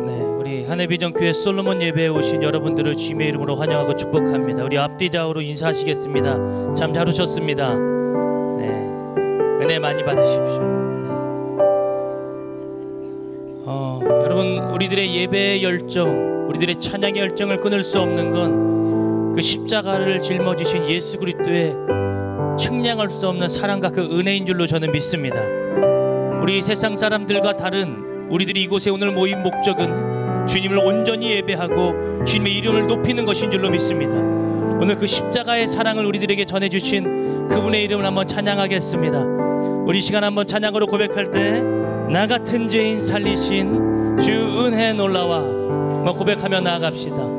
네, 우리 하늘비전교회 솔로몬 예배에 오신 여러분들을 주님의 이름으로 환영하고 축복합니다. 우리 앞뒤 좌우로 인사하시겠습니다. 참 잘 오셨습니다. 네, 은혜 많이 받으십시오. 여러분, 우리들의 예배의 열정, 우리들의 찬양의 열정을 끊을 수 없는 건 그 십자가를 짊어지신 예수 그리스도의 측량할 수 없는 사랑과 그 은혜인 줄로 저는 믿습니다. 우리 세상 사람들과 다른 우리들이 이곳에 오늘 모인 목적은 주님을 온전히 예배하고 주님의 이름을 높이는 것인 줄로 믿습니다. 오늘 그 십자가의 사랑을 우리들에게 전해주신 그분의 이름을 한번 찬양하겠습니다. 우리 시간 한번 찬양으로 고백할 때 나 같은 죄인 살리신 주 은혜 놀라와 한번 고백하며 나아갑시다.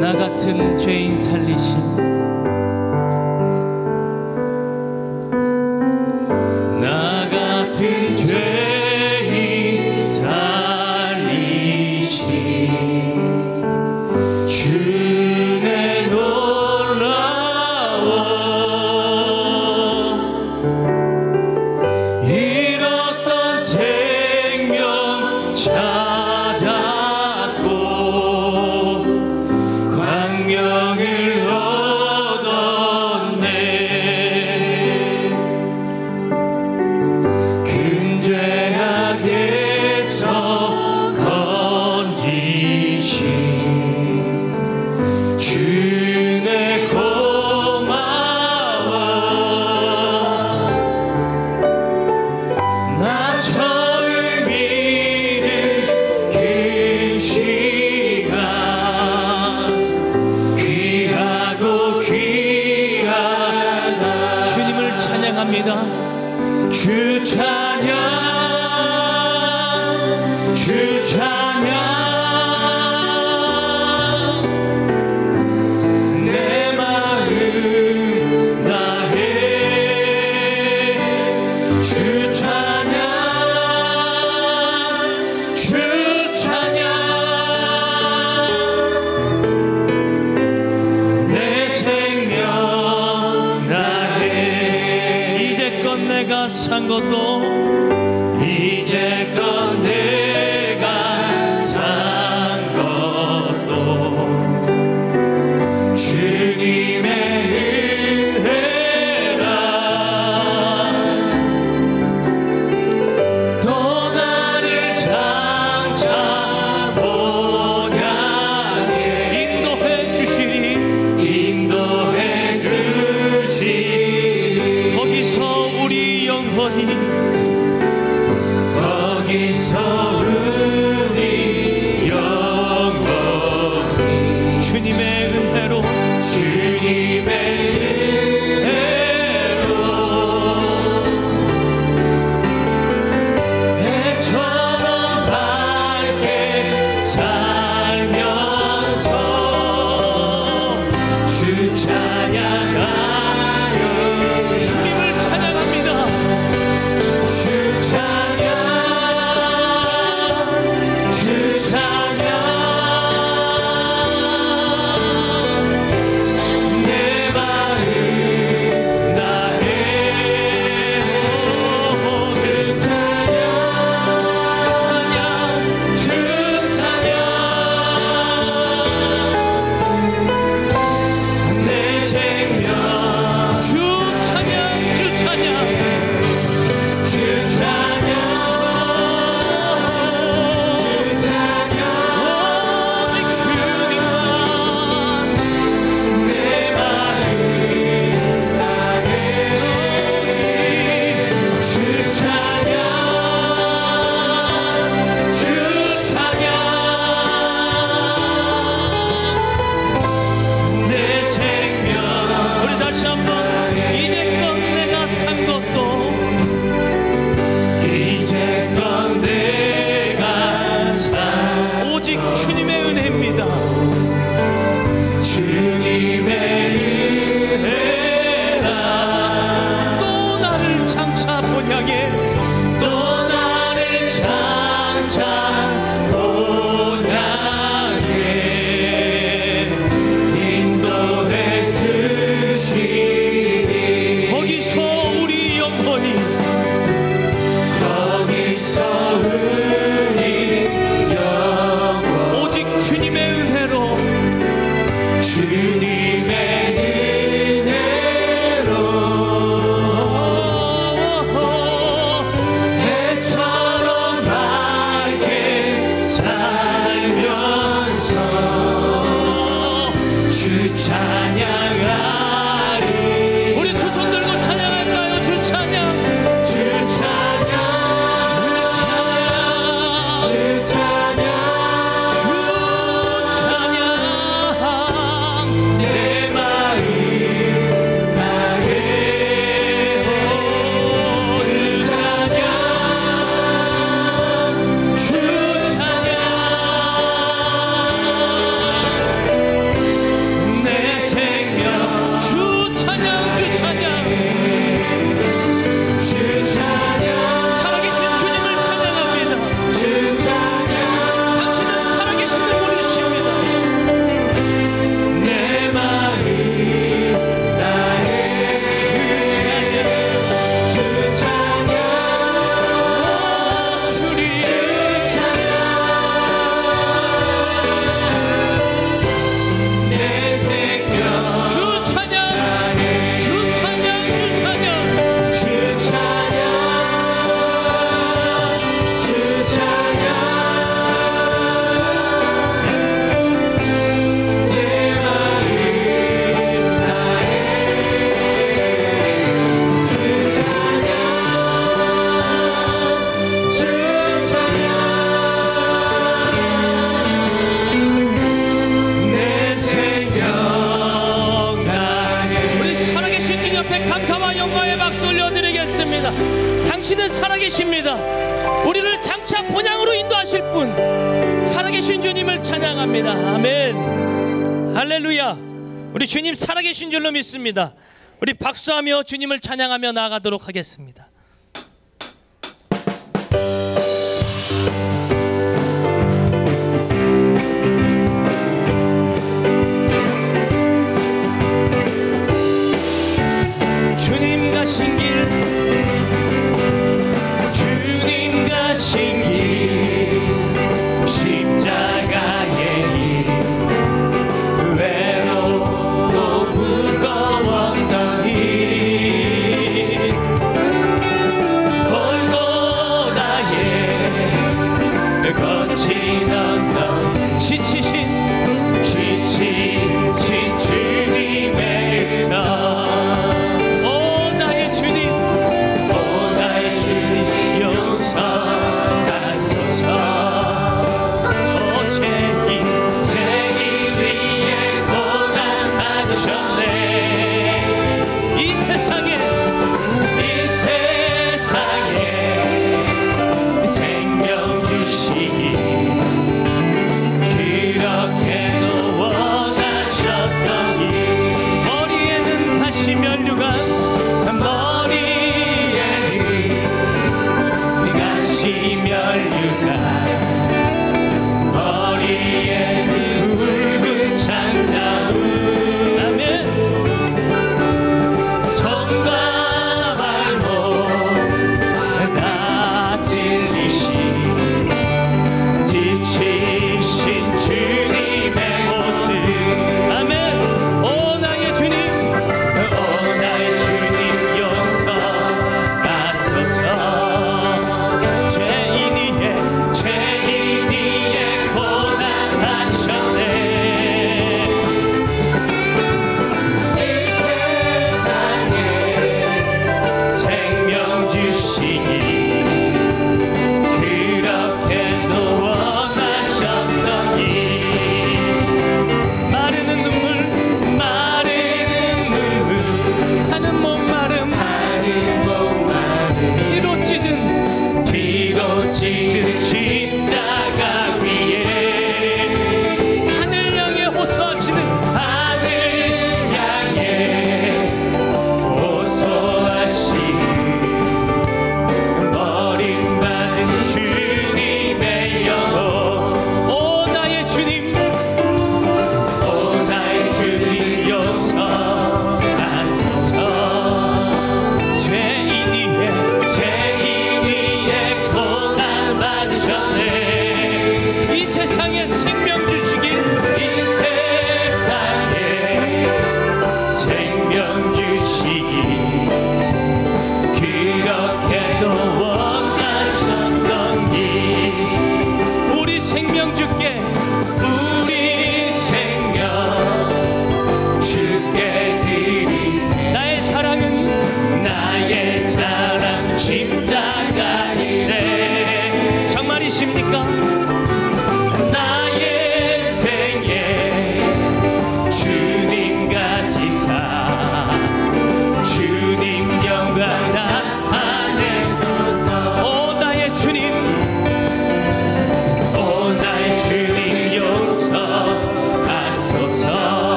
나 같은 죄인 살리신 나 같은 죄인 살리신 주의 놀라워 잃었던 생명 찾았고 광명을 얻었네 죄악에서 건지신 주네 고마워 나 처음 믿은 그 시간 귀하고 귀하다 주님을 찬양합니다. 주 찬양 주 찬양 내 마음 다해 주 찬양 주 찬양 내 생명 다해 이제껏 내가 산 것도 이제껏 내가 산 것도 주님의 은혜라 또 나를 장차 보냐게 인도해 주시리 거기서 우리 영혼이 우리를 장차 본향으로 인도하실 분, 살아계신 주님을 찬양합니다. 아멘. 할렐루야. 우리 주님 살아계신 줄로 믿습니다. 우리 박수하며 주님을 찬양하며 나아가도록 하겠습니다. 주님 가신 길, 주님 가신 길, 십자가의 길, 외롭고 무거웠던 길,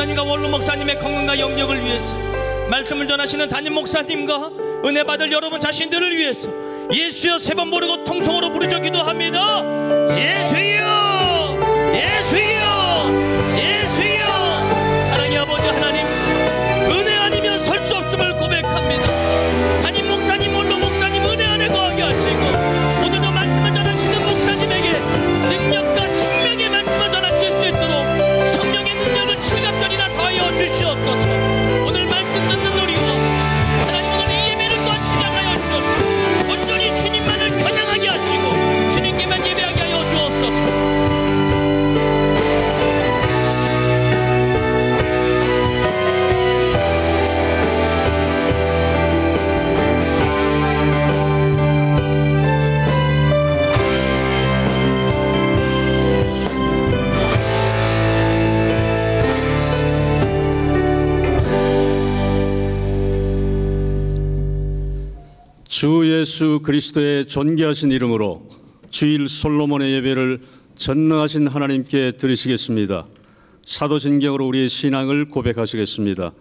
목사님과 원로 목사님의 건강과 영역을 위해서, 말씀을 전하시는 담임 목사님과 은혜 받을 여러분 자신들을 위해서 예수여 세 번 부르고 통성으로 부르짖어 기도합니다. 예수여, 예수여, 예수여. 사랑의 아버지 하나님, 은혜 아니면 설 수 없음을 고백합니다. 담임 목사님, 원로 목사님 은혜 안에 거하게 하시고, 오늘도 말씀을 전하시는 목사님에게 능력과 생명의 말씀을 전하실 수 있도록 성령의 능력을 칠갑전이나 더하여 주시옵소서. 오늘 말씀 듣는 우리와 하나님, 오늘 이 예배를 또한 주장하여 주옵소서. 온전히 주님만을 겨냥하게 하시고 주님께만 예배하게 하여 주옵소서. 주 예수 그리스도의 존귀하신 이름으로 주일 솔로몬의 예배를 전능하신 하나님께 드리시겠습니다. 사도신경으로 우리의 신앙을 고백하시겠습니다.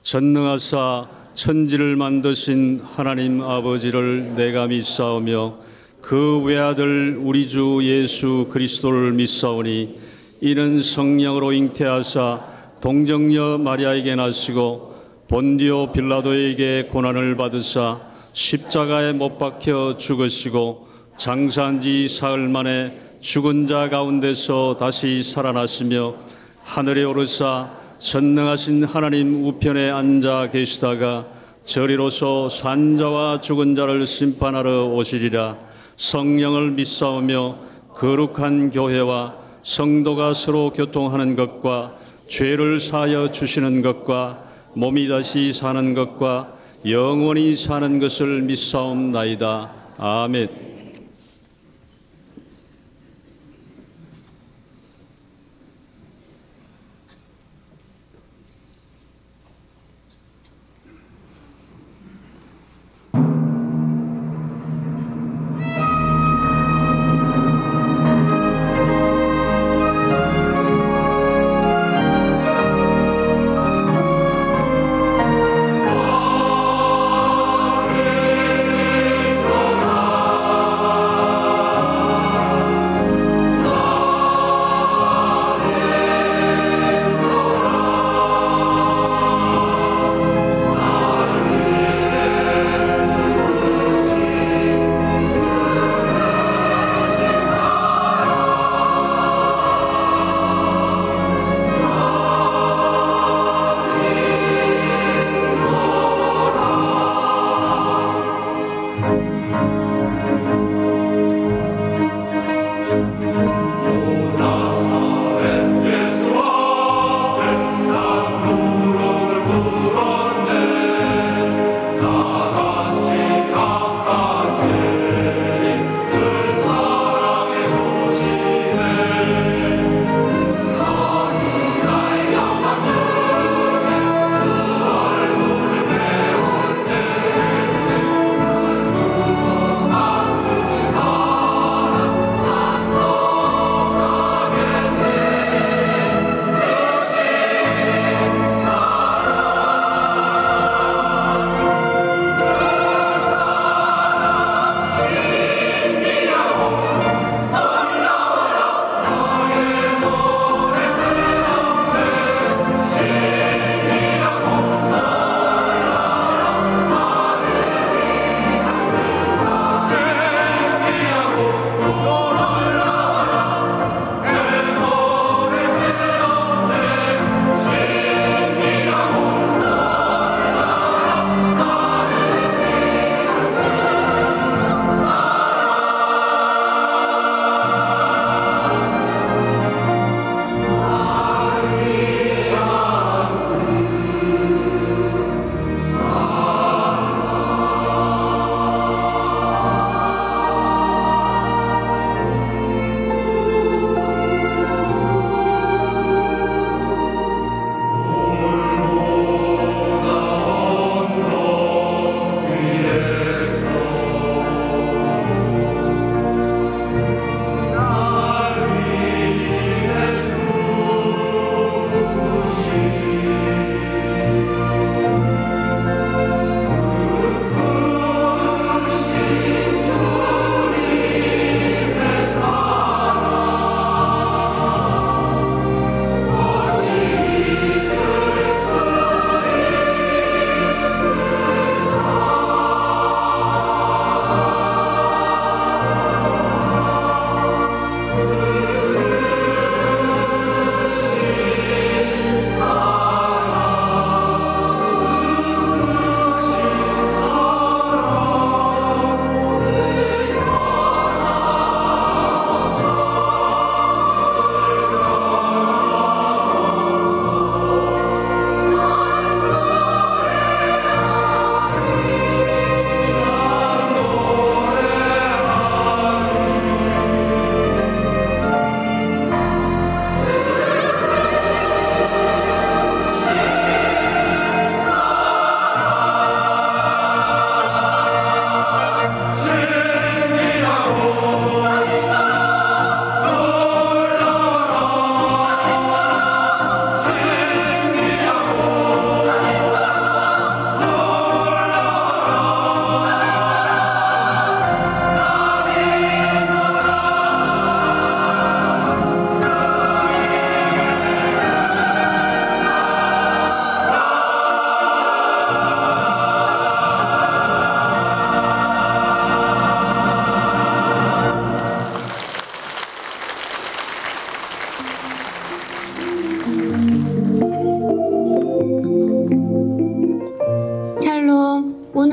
전능하사 천지를 만드신 하나님 아버지를 내가 믿사오며 그 외아들 우리 주 예수 그리스도를 믿사오니 이는 성령으로 잉태하사 동정녀 마리아에게 나시고 본디오 빌라도에게 고난을 받으사 십자가에 못 박혀 죽으시고 장사한 지 사흘 만에 죽은 자 가운데서 다시 살아나시며 하늘에 오르사 전능하신 하나님 우편에 앉아 계시다가 저리로서 산 자와 죽은 자를 심판하러 오시리라. 성령을 믿사오며 거룩한 교회와 성도가 서로 교통하는 것과 죄를 사하여 주시는 것과 몸이 다시 사는 것과 영원히 사는 것을 믿사옵나이다. 아멘. 아멘.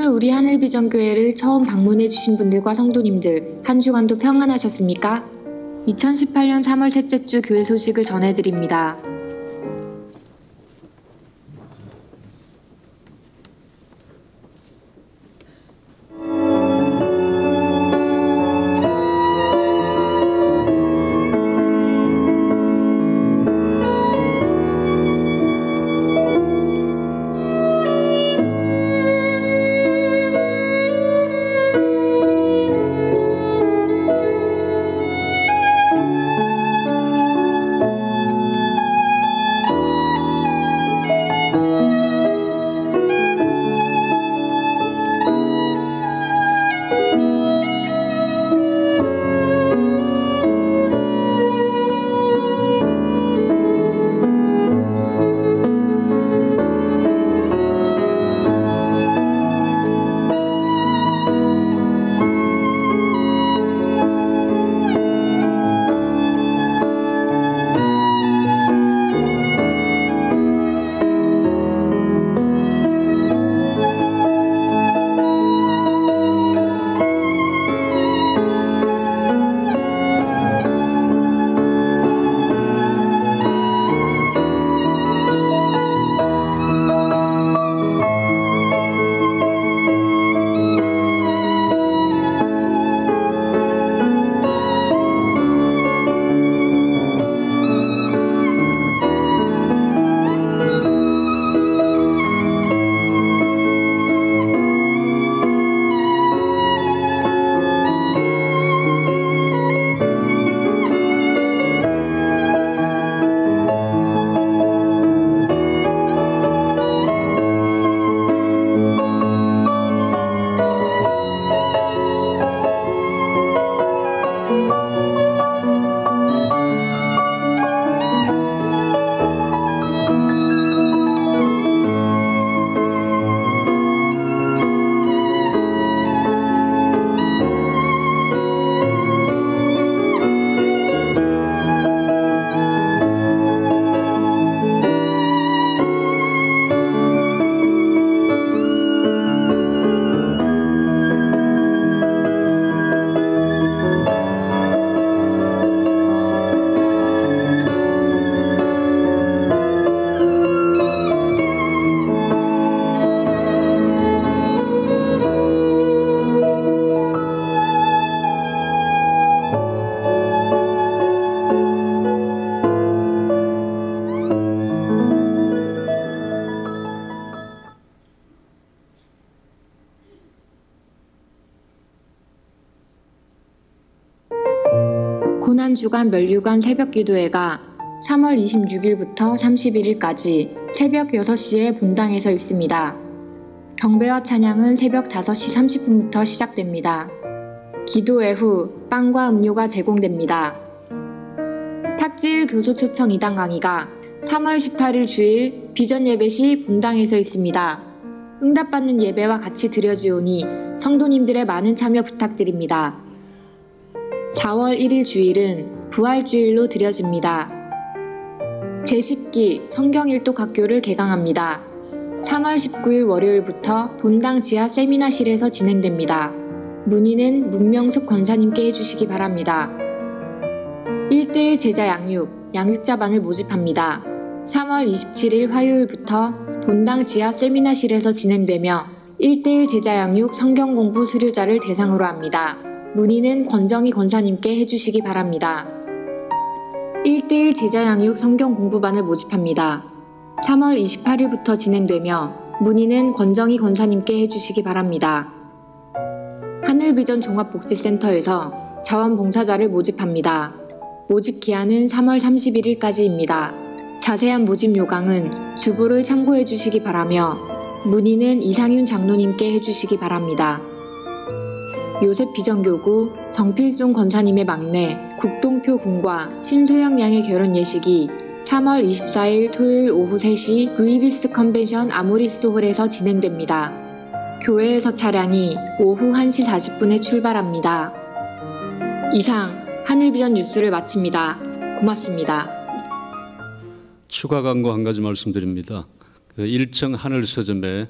우리 하늘비전교회를 처음 방문해 주신 분들과 성도님들, 한 주간도 평안하셨습니까? 2018년 3월 셋째 주 교회 소식을 전해드립니다. 고난주간 면류관 새벽기도회가 3월 26일부터 31일까지 새벽 6시에 본당에서 있습니다. 경배와 찬양은 새벽 5시 30분부터 시작됩니다. 기도회 후 빵과 음료가 제공됩니다. 탁지일 교소 초청 2당 강의가 3월 18일 주일 비전 예배 시 본당에서 있습니다. 응답받는 예배와 같이 드려지오니 성도님들의 많은 참여 부탁드립니다. 4월 1일 주일은 부활주일로 드려집니다. 제10기 성경일독학교를 개강합니다. 3월 19일 월요일부터 본당 지하 세미나실에서 진행됩니다. 문의는 문명숙 권사님께 해주시기 바랍니다. 1:1 제자 양육자반을 모집합니다. 3월 27일 화요일부터 본당 지하 세미나실에서 진행되며 1:1 제자 양육 성경공부 수료자를 대상으로 합니다. 문의는 권정희 권사님께 해주시기 바랍니다. 1:1 제자 양육 성경 공부반을 모집합니다. 3월 28일부터 진행되며 문의는 권정희 권사님께 해주시기 바랍니다. 하늘비전 종합복지센터에서 자원봉사자를 모집합니다. 모집 기한은 3월 31일까지입니다. 자세한 모집 요강은 주보를 참고해 주시기 바라며 문의는 이상윤 장로님께 해주시기 바랍니다. 요셉 비전교구 정필순 권사님의 막내 국동표 군과 신소영 양의 결혼 예식이 3월 24일 토요일 오후 3시 루이비스 컨벤션 아모리스 홀에서 진행됩니다. 교회에서 차량이 오후 1시 40분에 출발합니다. 이상 하늘비전 뉴스를 마칩니다. 고맙습니다. 추가 광고 한 가지 말씀드립니다. 1층 하늘서점에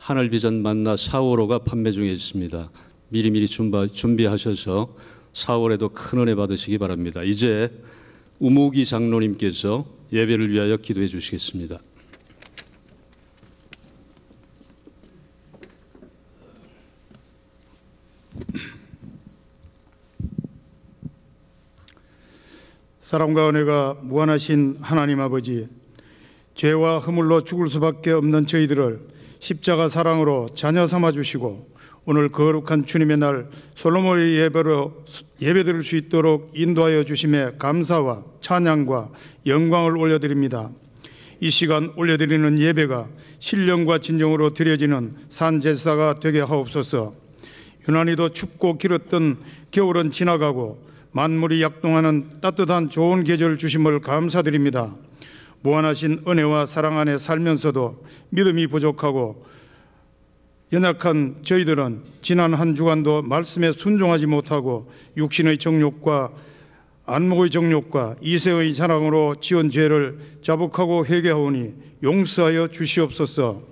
하늘비전 만나 4월호가 판매 중에 있습니다. 미리미리 준비하셔서 4월에도 큰 은혜 받으시기 바랍니다. 이제 우무기 장로님께서 예배를 위하여 기도해 주시겠습니다. 사랑과 은혜가 무한하신 하나님 아버지, 죄와 허물로 죽을 수밖에 없는 저희들을 십자가 사랑으로 자녀 삼아 주시고 오늘 거룩한 주님의 날 솔로몬의 예배로 예배드릴 수 있도록 인도하여 주심에 감사와 찬양과 영광을 올려드립니다. 이 시간 올려드리는 예배가 신령과 진정으로 드려지는 산제사가 되게 하옵소서. 유난히도 춥고 길었던 겨울은 지나가고 만물이 약동하는 따뜻한 좋은 계절 주심을 감사드립니다. 무한하신 은혜와 사랑 안에 살면서도 믿음이 부족하고 연약한 저희들은 지난 한 주간도 말씀에 순종하지 못하고 육신의 정욕과 안목의 정욕과 이생의 자랑으로 지은 죄를 자복하고 회개하오니 용서하여 주시옵소서.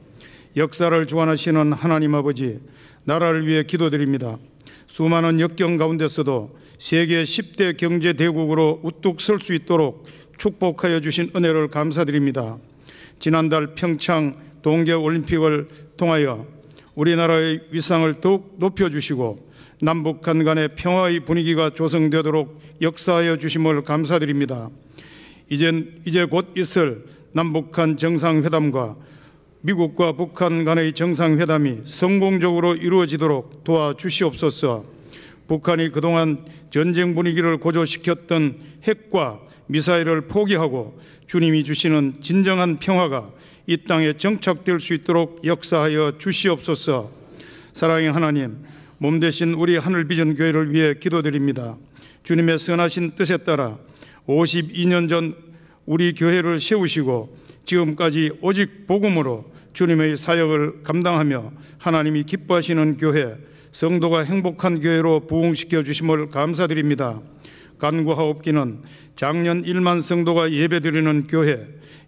역사를 주관하시는 하나님 아버지, 나라를 위해 기도드립니다. 수많은 역경 가운데서도 세계 10대 경제 대국으로 우뚝 설 수 있도록 축복하여 주신 은혜를 감사드립니다. 지난달 평창 동계올림픽을 통하여 우리나라의 위상을 더욱 높여주시고 남북한 간의 평화의 분위기가 조성되도록 역사하여 주심을 감사드립니다. 이제 곧 있을 남북한 정상회담과 미국과 북한 간의 정상회담이 성공적으로 이루어지도록 도와주시옵소서. 북한이 그동안 전쟁 분위기를 고조시켰던 핵과 미사일을 포기하고 주님이 주시는 진정한 평화가 이 땅에 정착될 수 있도록 역사하여 주시옵소서. 사랑의 하나님, 몸 대신 우리 하늘비전 교회를 위해 기도드립니다. 주님의 선하신 뜻에 따라 52년 전 우리 교회를 세우시고 지금까지 오직 복음으로 주님의 사역을 감당하며 하나님이 기뻐하시는 교회, 성도가 행복한 교회로 부흥시켜 주심을 감사드립니다. 간구하옵기는 작년 1만 성도가 예배드리는 교회,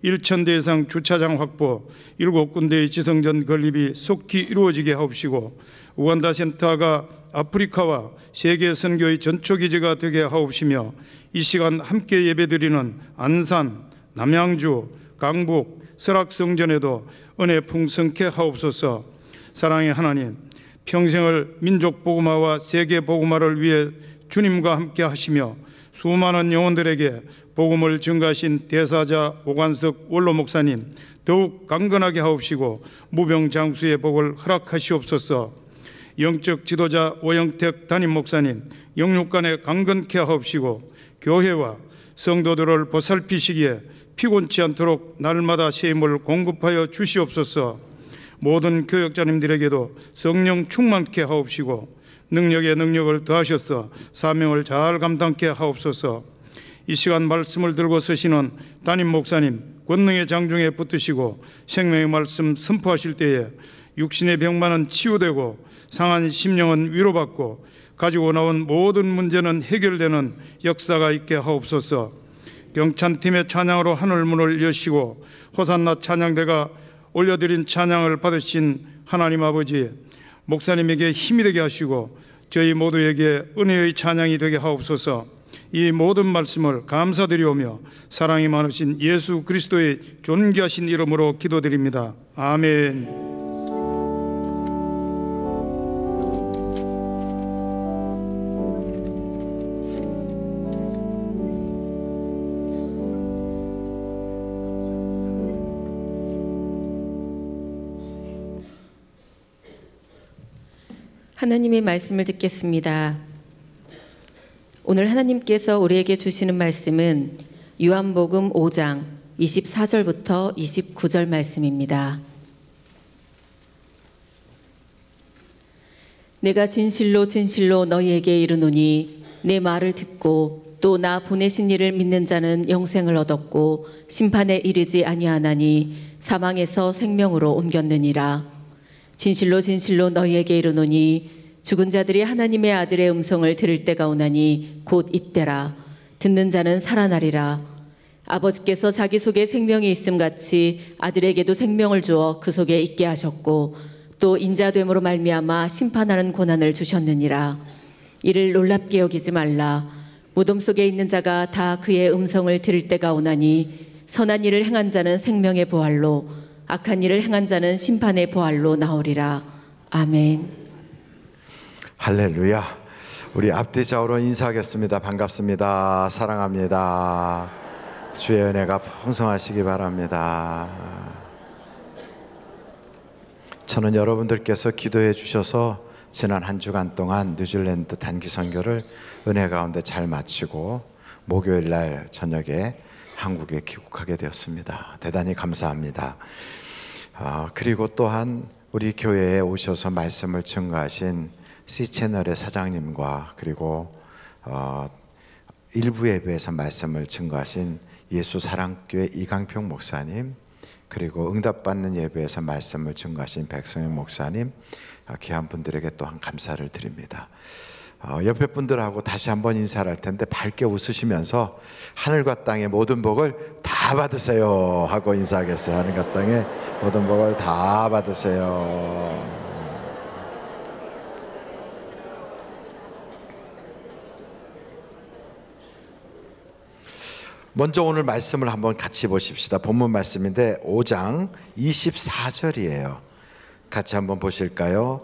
1,000대 이상 주차장 확보, 7군데의 지성전 건립이 속히 이루어지게 하옵시고 우간다 센터가 아프리카와 세계 선교의 전초기지가 되게 하옵시며 이 시간 함께 예배드리는 안산, 남양주, 강북, 설악성전에도 은혜 풍성케 하옵소서. 사랑의 하나님, 평생을 민족 복음화와 세계 복음화를 위해 주님과 함께 하시며 수많은 영혼들에게 복음을 증가하신 대사자 오관석 원로 목사님 더욱 강건하게 하옵시고 무병장수의 복을 허락하시옵소서. 영적 지도자 오영택 담임 목사님 영육간에 강건케 하옵시고 교회와 성도들을 보살피시기에 피곤치 않도록 날마다 새 힘을 공급하여 주시옵소서. 모든 교역자님들에게도 성령 충만케 하옵시고 능력에 능력을 더하셔서 사명을 잘 감당케 하옵소서. 이 시간 말씀을 들고 서시는 담임 목사님 권능의 장중에 붙으시고 생명의 말씀 선포하실 때에 육신의 병만은 치유되고 상한 심령은 위로받고 가지고 나온 모든 문제는 해결되는 역사가 있게 하옵소서. 경찬팀의 찬양으로 하늘문을 여시고 호산나 찬양대가 올려드린 찬양을 받으신 하나님 아버지, 목사님에게 힘이 되게 하시고 저희 모두에게 은혜의 찬양이 되게 하옵소서. 이 모든 말씀을 감사드리오며 사랑이 많으신 예수 그리스도의 존귀하신 이름으로 기도드립니다. 아멘. 하나님의 말씀을 듣겠습니다. 오늘 하나님께서 우리에게 주시는 말씀은 요한복음 5장 24절부터 29절 말씀입니다. 내가 진실로 진실로 너희에게 이르노니 내 말을 듣고 또 나 보내신 이를 믿는 자는 영생을 얻었고 심판에 이르지 아니하나니 사망에서 생명으로 옮겼느니라. 진실로 진실로 너희에게 이르노니 죽은 자들이 하나님의 아들의 음성을 들을 때가 오나니 곧 이때라. 듣는 자는 살아나리라. 아버지께서 자기 속에 생명이 있음 같이 아들에게도 생명을 주어 그 속에 있게 하셨고 또 인자됨으로 말미암아 심판하는 고난을 주셨느니라. 이를 놀랍게 여기지 말라. 무덤 속에 있는 자가 다 그의 음성을 들을 때가 오나니 선한 일을 행한 자는 생명의 부활로 악한 일을 행한 자는 심판의 부활로 나오리라. 아멘. 할렐루야. 우리 앞뒤 좌우로 인사하겠습니다. 반갑습니다. 사랑합니다. 주의 은혜가 풍성하시기 바랍니다. 저는 여러분들께서 기도해 주셔서 지난 한 주간 동안 뉴질랜드 단기 선교를 은혜 가운데 잘 마치고 목요일 날 저녁에 한국에 귀국하게 되었습니다. 대단히 감사합니다. 그리고 또한 우리 교회에 오셔서 말씀을 증거하신 C채널의 사장님과 그리고 일부 예배에서 말씀을 증거하신 예수사랑교회 이강평 목사님, 그리고 응답받는 예배에서 말씀을 증거하신 백성현 목사님, 귀한 분들에게 또한 감사를 드립니다. 옆에 분들하고 다시 한번 인사를 할 텐데 밝게 웃으시면서 하늘과 땅의 모든 복을 다 받으세요 하고 인사하겠어요. 하늘과 땅의 모든 복을 다 받으세요. 먼저 오늘 말씀을 한번 같이 보십시다. 본문 말씀인데 5장 24절이에요. 같이 한번 보실까요?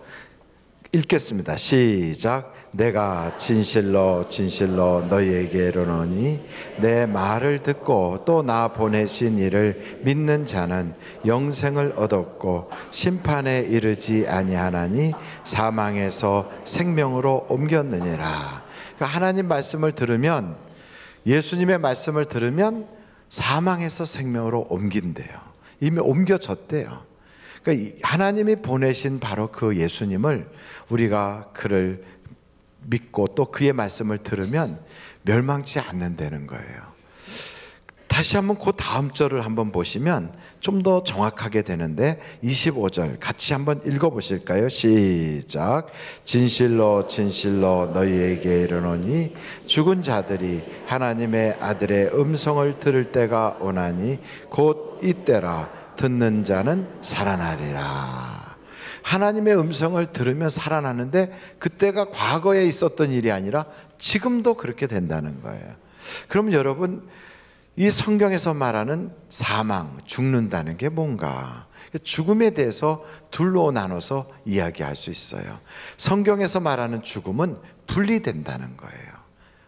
읽겠습니다. 시작. 내가 진실로 진실로 너희에게 이르노니 내 말을 듣고 또 나 보내신 이를 믿는 자는 영생을 얻었고 심판에 이르지 아니하나니 사망에서 생명으로 옮겼느니라. 그러니까 하나님 말씀을 들으면, 예수님의 말씀을 들으면 사망에서 생명으로 옮긴대요. 이미 옮겨졌대요. 그러니까 하나님이 보내신 바로 그 예수님을 우리가 그를 믿고 또 그의 말씀을 들으면 멸망치 않는다는 거예요. 다시 한번 그 다음 절을 한번 보시면 좀 더 정확하게 되는데 25절 같이 한번 읽어보실까요? 시작. 진실로 진실로 너희에게 이르노니 죽은 자들이 하나님의 아들의 음성을 들을 때가 오나니 곧 이때라. 듣는 자는 살아나리라. 하나님의 음성을 들으면 살아나는데 그때가 과거에 있었던 일이 아니라 지금도 그렇게 된다는 거예요. 그럼 여러분, 이 성경에서 말하는 사망, 죽는다는 게 뭔가? 죽음에 대해서 둘로 나눠서 이야기할 수 있어요. 성경에서 말하는 죽음은 분리된다는 거예요.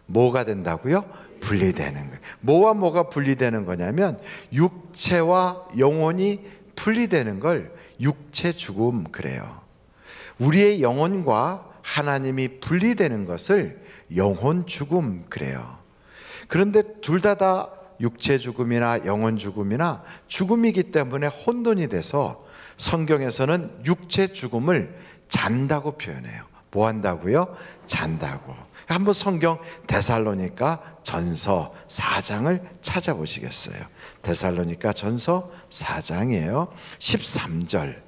뭐가 된다고요? 분리되는 거예요. 뭐와 뭐가 분리되는 거냐면 육체와 영혼이 분리되는 걸 육체 죽음 그래요. 우리의 영혼과 하나님이 분리되는 것을 영혼 죽음 그래요. 그런데 둘 다 육체 죽음이나 영혼 죽음이나 죽음이기 때문에 혼돈이 돼서 성경에서는 육체 죽음을 잔다고 표현해요. 뭐 한다고요? 잔다고. 한번 성경 데살로니가 전서 4장을 찾아보시겠어요? 데살로니가 전서 4장이에요. 13절.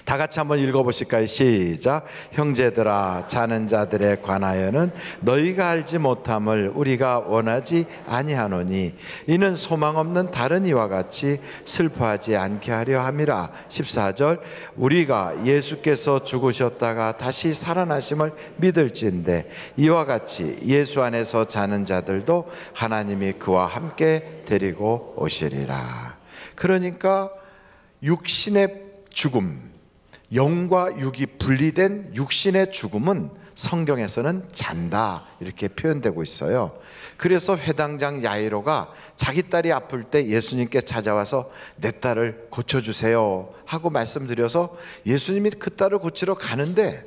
다 같이 한번 읽어보실까요? 시작. 형제들아, 자는 자들에 관하여는 너희가 알지 못함을 우리가 원하지 아니하노니 이는 소망 없는 다른 이와 같이 슬퍼하지 않게 하려 함이라. 14절. 우리가 예수께서 죽으셨다가 다시 살아나심을 믿을진대 이와 같이 예수 안에서 자는 자들도 하나님이 그와 함께 데리고 오시리라. 그러니까 육신의 죽음, 영과 육이 분리된 육신의 죽음은 성경에서는 잔다 이렇게 표현되고 있어요. 그래서 회당장 야이로가 자기 딸이 아플 때 예수님께 찾아와서 내 딸을 고쳐주세요 하고 말씀드려서 예수님이 그 딸을 고치러 가는데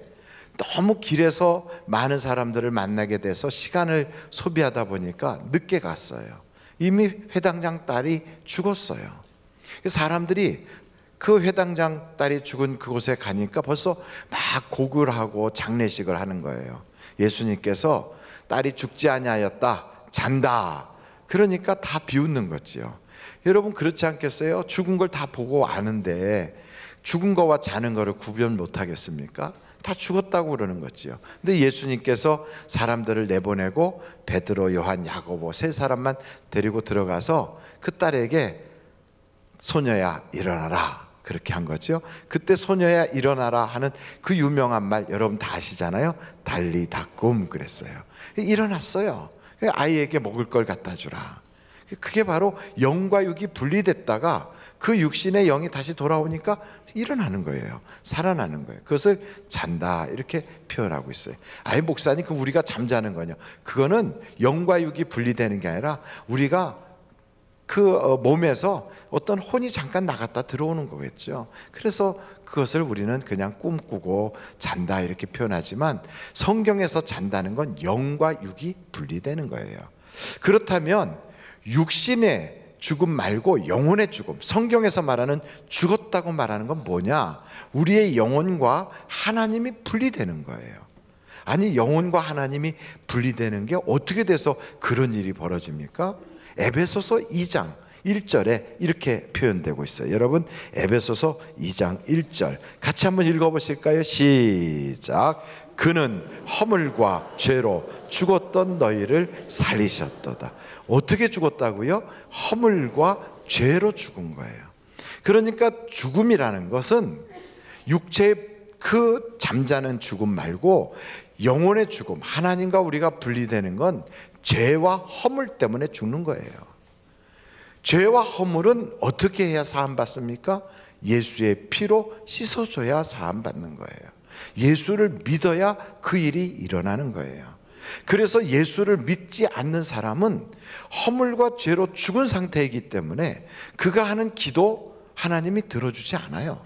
너무 길에서 많은 사람들을 만나게 돼서 시간을 소비하다 보니까 늦게 갔어요. 이미 회당장 딸이 죽었어요. 사람들이 그 회당장 딸이 죽은 그곳에 가니까 벌써 막 곡을 하고 장례식을 하는 거예요. 예수님께서 딸이 죽지 아니하였다, 잔다. 그러니까 다 비웃는 거지요. 여러분 그렇지 않겠어요? 죽은 걸 다 보고 아는데 죽은 거와 자는 거를 구별 못 하겠습니까? 다 죽었다고 그러는 거지요. 근데 예수님께서 사람들을 내보내고 베드로, 요한, 야고보 세 사람만 데리고 들어가서 그 딸에게 소녀야 일어나라. 그렇게 한 거죠. 그때 소녀야 일어나라 하는 그 유명한 말 여러분 다 아시잖아요. 달리 닦음 그랬어요. 일어났어요. 아이에게 먹을 걸 갖다 주라. 그게 바로 영과 육이 분리됐다가 그 육신의 영이 다시 돌아오니까 일어나는 거예요. 살아나는 거예요. 그것을 잔다 이렇게 표현하고 있어요. 아예 목사님 그 우리가 잠자는 거냐? 그거는 영과 육이 분리되는 게 아니라 우리가 그 몸에서 어떤 혼이 잠깐 나갔다 들어오는 거겠죠. 그래서 그것을 우리는 그냥 꿈꾸고 잔다 이렇게 표현하지만 성경에서 잔다는 건 영과 육이 분리되는 거예요. 그렇다면 육신의 죽음 말고 영혼의 죽음, 성경에서 말하는 죽었다고 말하는 건 뭐냐? 우리의 영혼과 하나님이 분리되는 거예요. 아니 영혼과 하나님이 분리되는 게 어떻게 돼서 그런 일이 벌어집니까? 에베소서 2장 1절에 이렇게 표현되고 있어요. 여러분 에베소서 2장 1절 같이 한번 읽어보실까요? 시작. 그는 허물과 죄로 죽었던 너희를 살리셨도다. 어떻게 죽었다고요? 허물과 죄로 죽은 거예요. 그러니까 죽음이라는 것은 육체의 그 잠자는 죽음 말고 영혼의 죽음, 하나님과 우리가 분리되는 건 죄와 허물 때문에 죽는 거예요. 죄와 허물은 어떻게 해야 사함받습니까? 예수의 피로 씻어줘야 사함받는 거예요. 예수를 믿어야 그 일이 일어나는 거예요. 그래서 예수를 믿지 않는 사람은 허물과 죄로 죽은 상태이기 때문에 그가 하는 기도 하나님이 들어주지 않아요.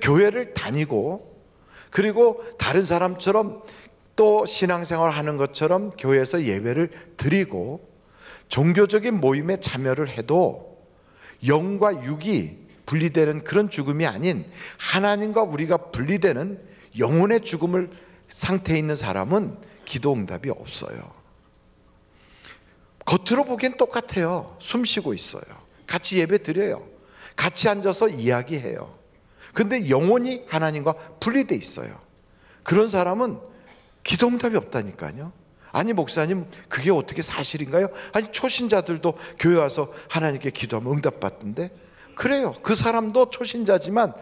교회를 다니고 그리고 다른 사람처럼 또 신앙생활을 하는 것처럼 교회에서 예배를 드리고 종교적인 모임에 참여를 해도 영과 육이 분리되는 그런 죽음이 아닌 하나님과 우리가 분리되는 영혼의 죽음을 상태에 있는 사람은 기도 응답이 없어요. 겉으로 보기엔 똑같아요. 숨 쉬고 있어요. 같이 예배 드려요. 같이 앉아서 이야기해요. 근데 영혼이 하나님과 분리돼 있어요. 그런 사람은 기도 응답이 없다니까요. 아니 목사님 그게 어떻게 사실인가요? 아니 초신자들도 교회 와서 하나님께 기도하면 응답받던데. 그래요. 그 사람도 초신자지만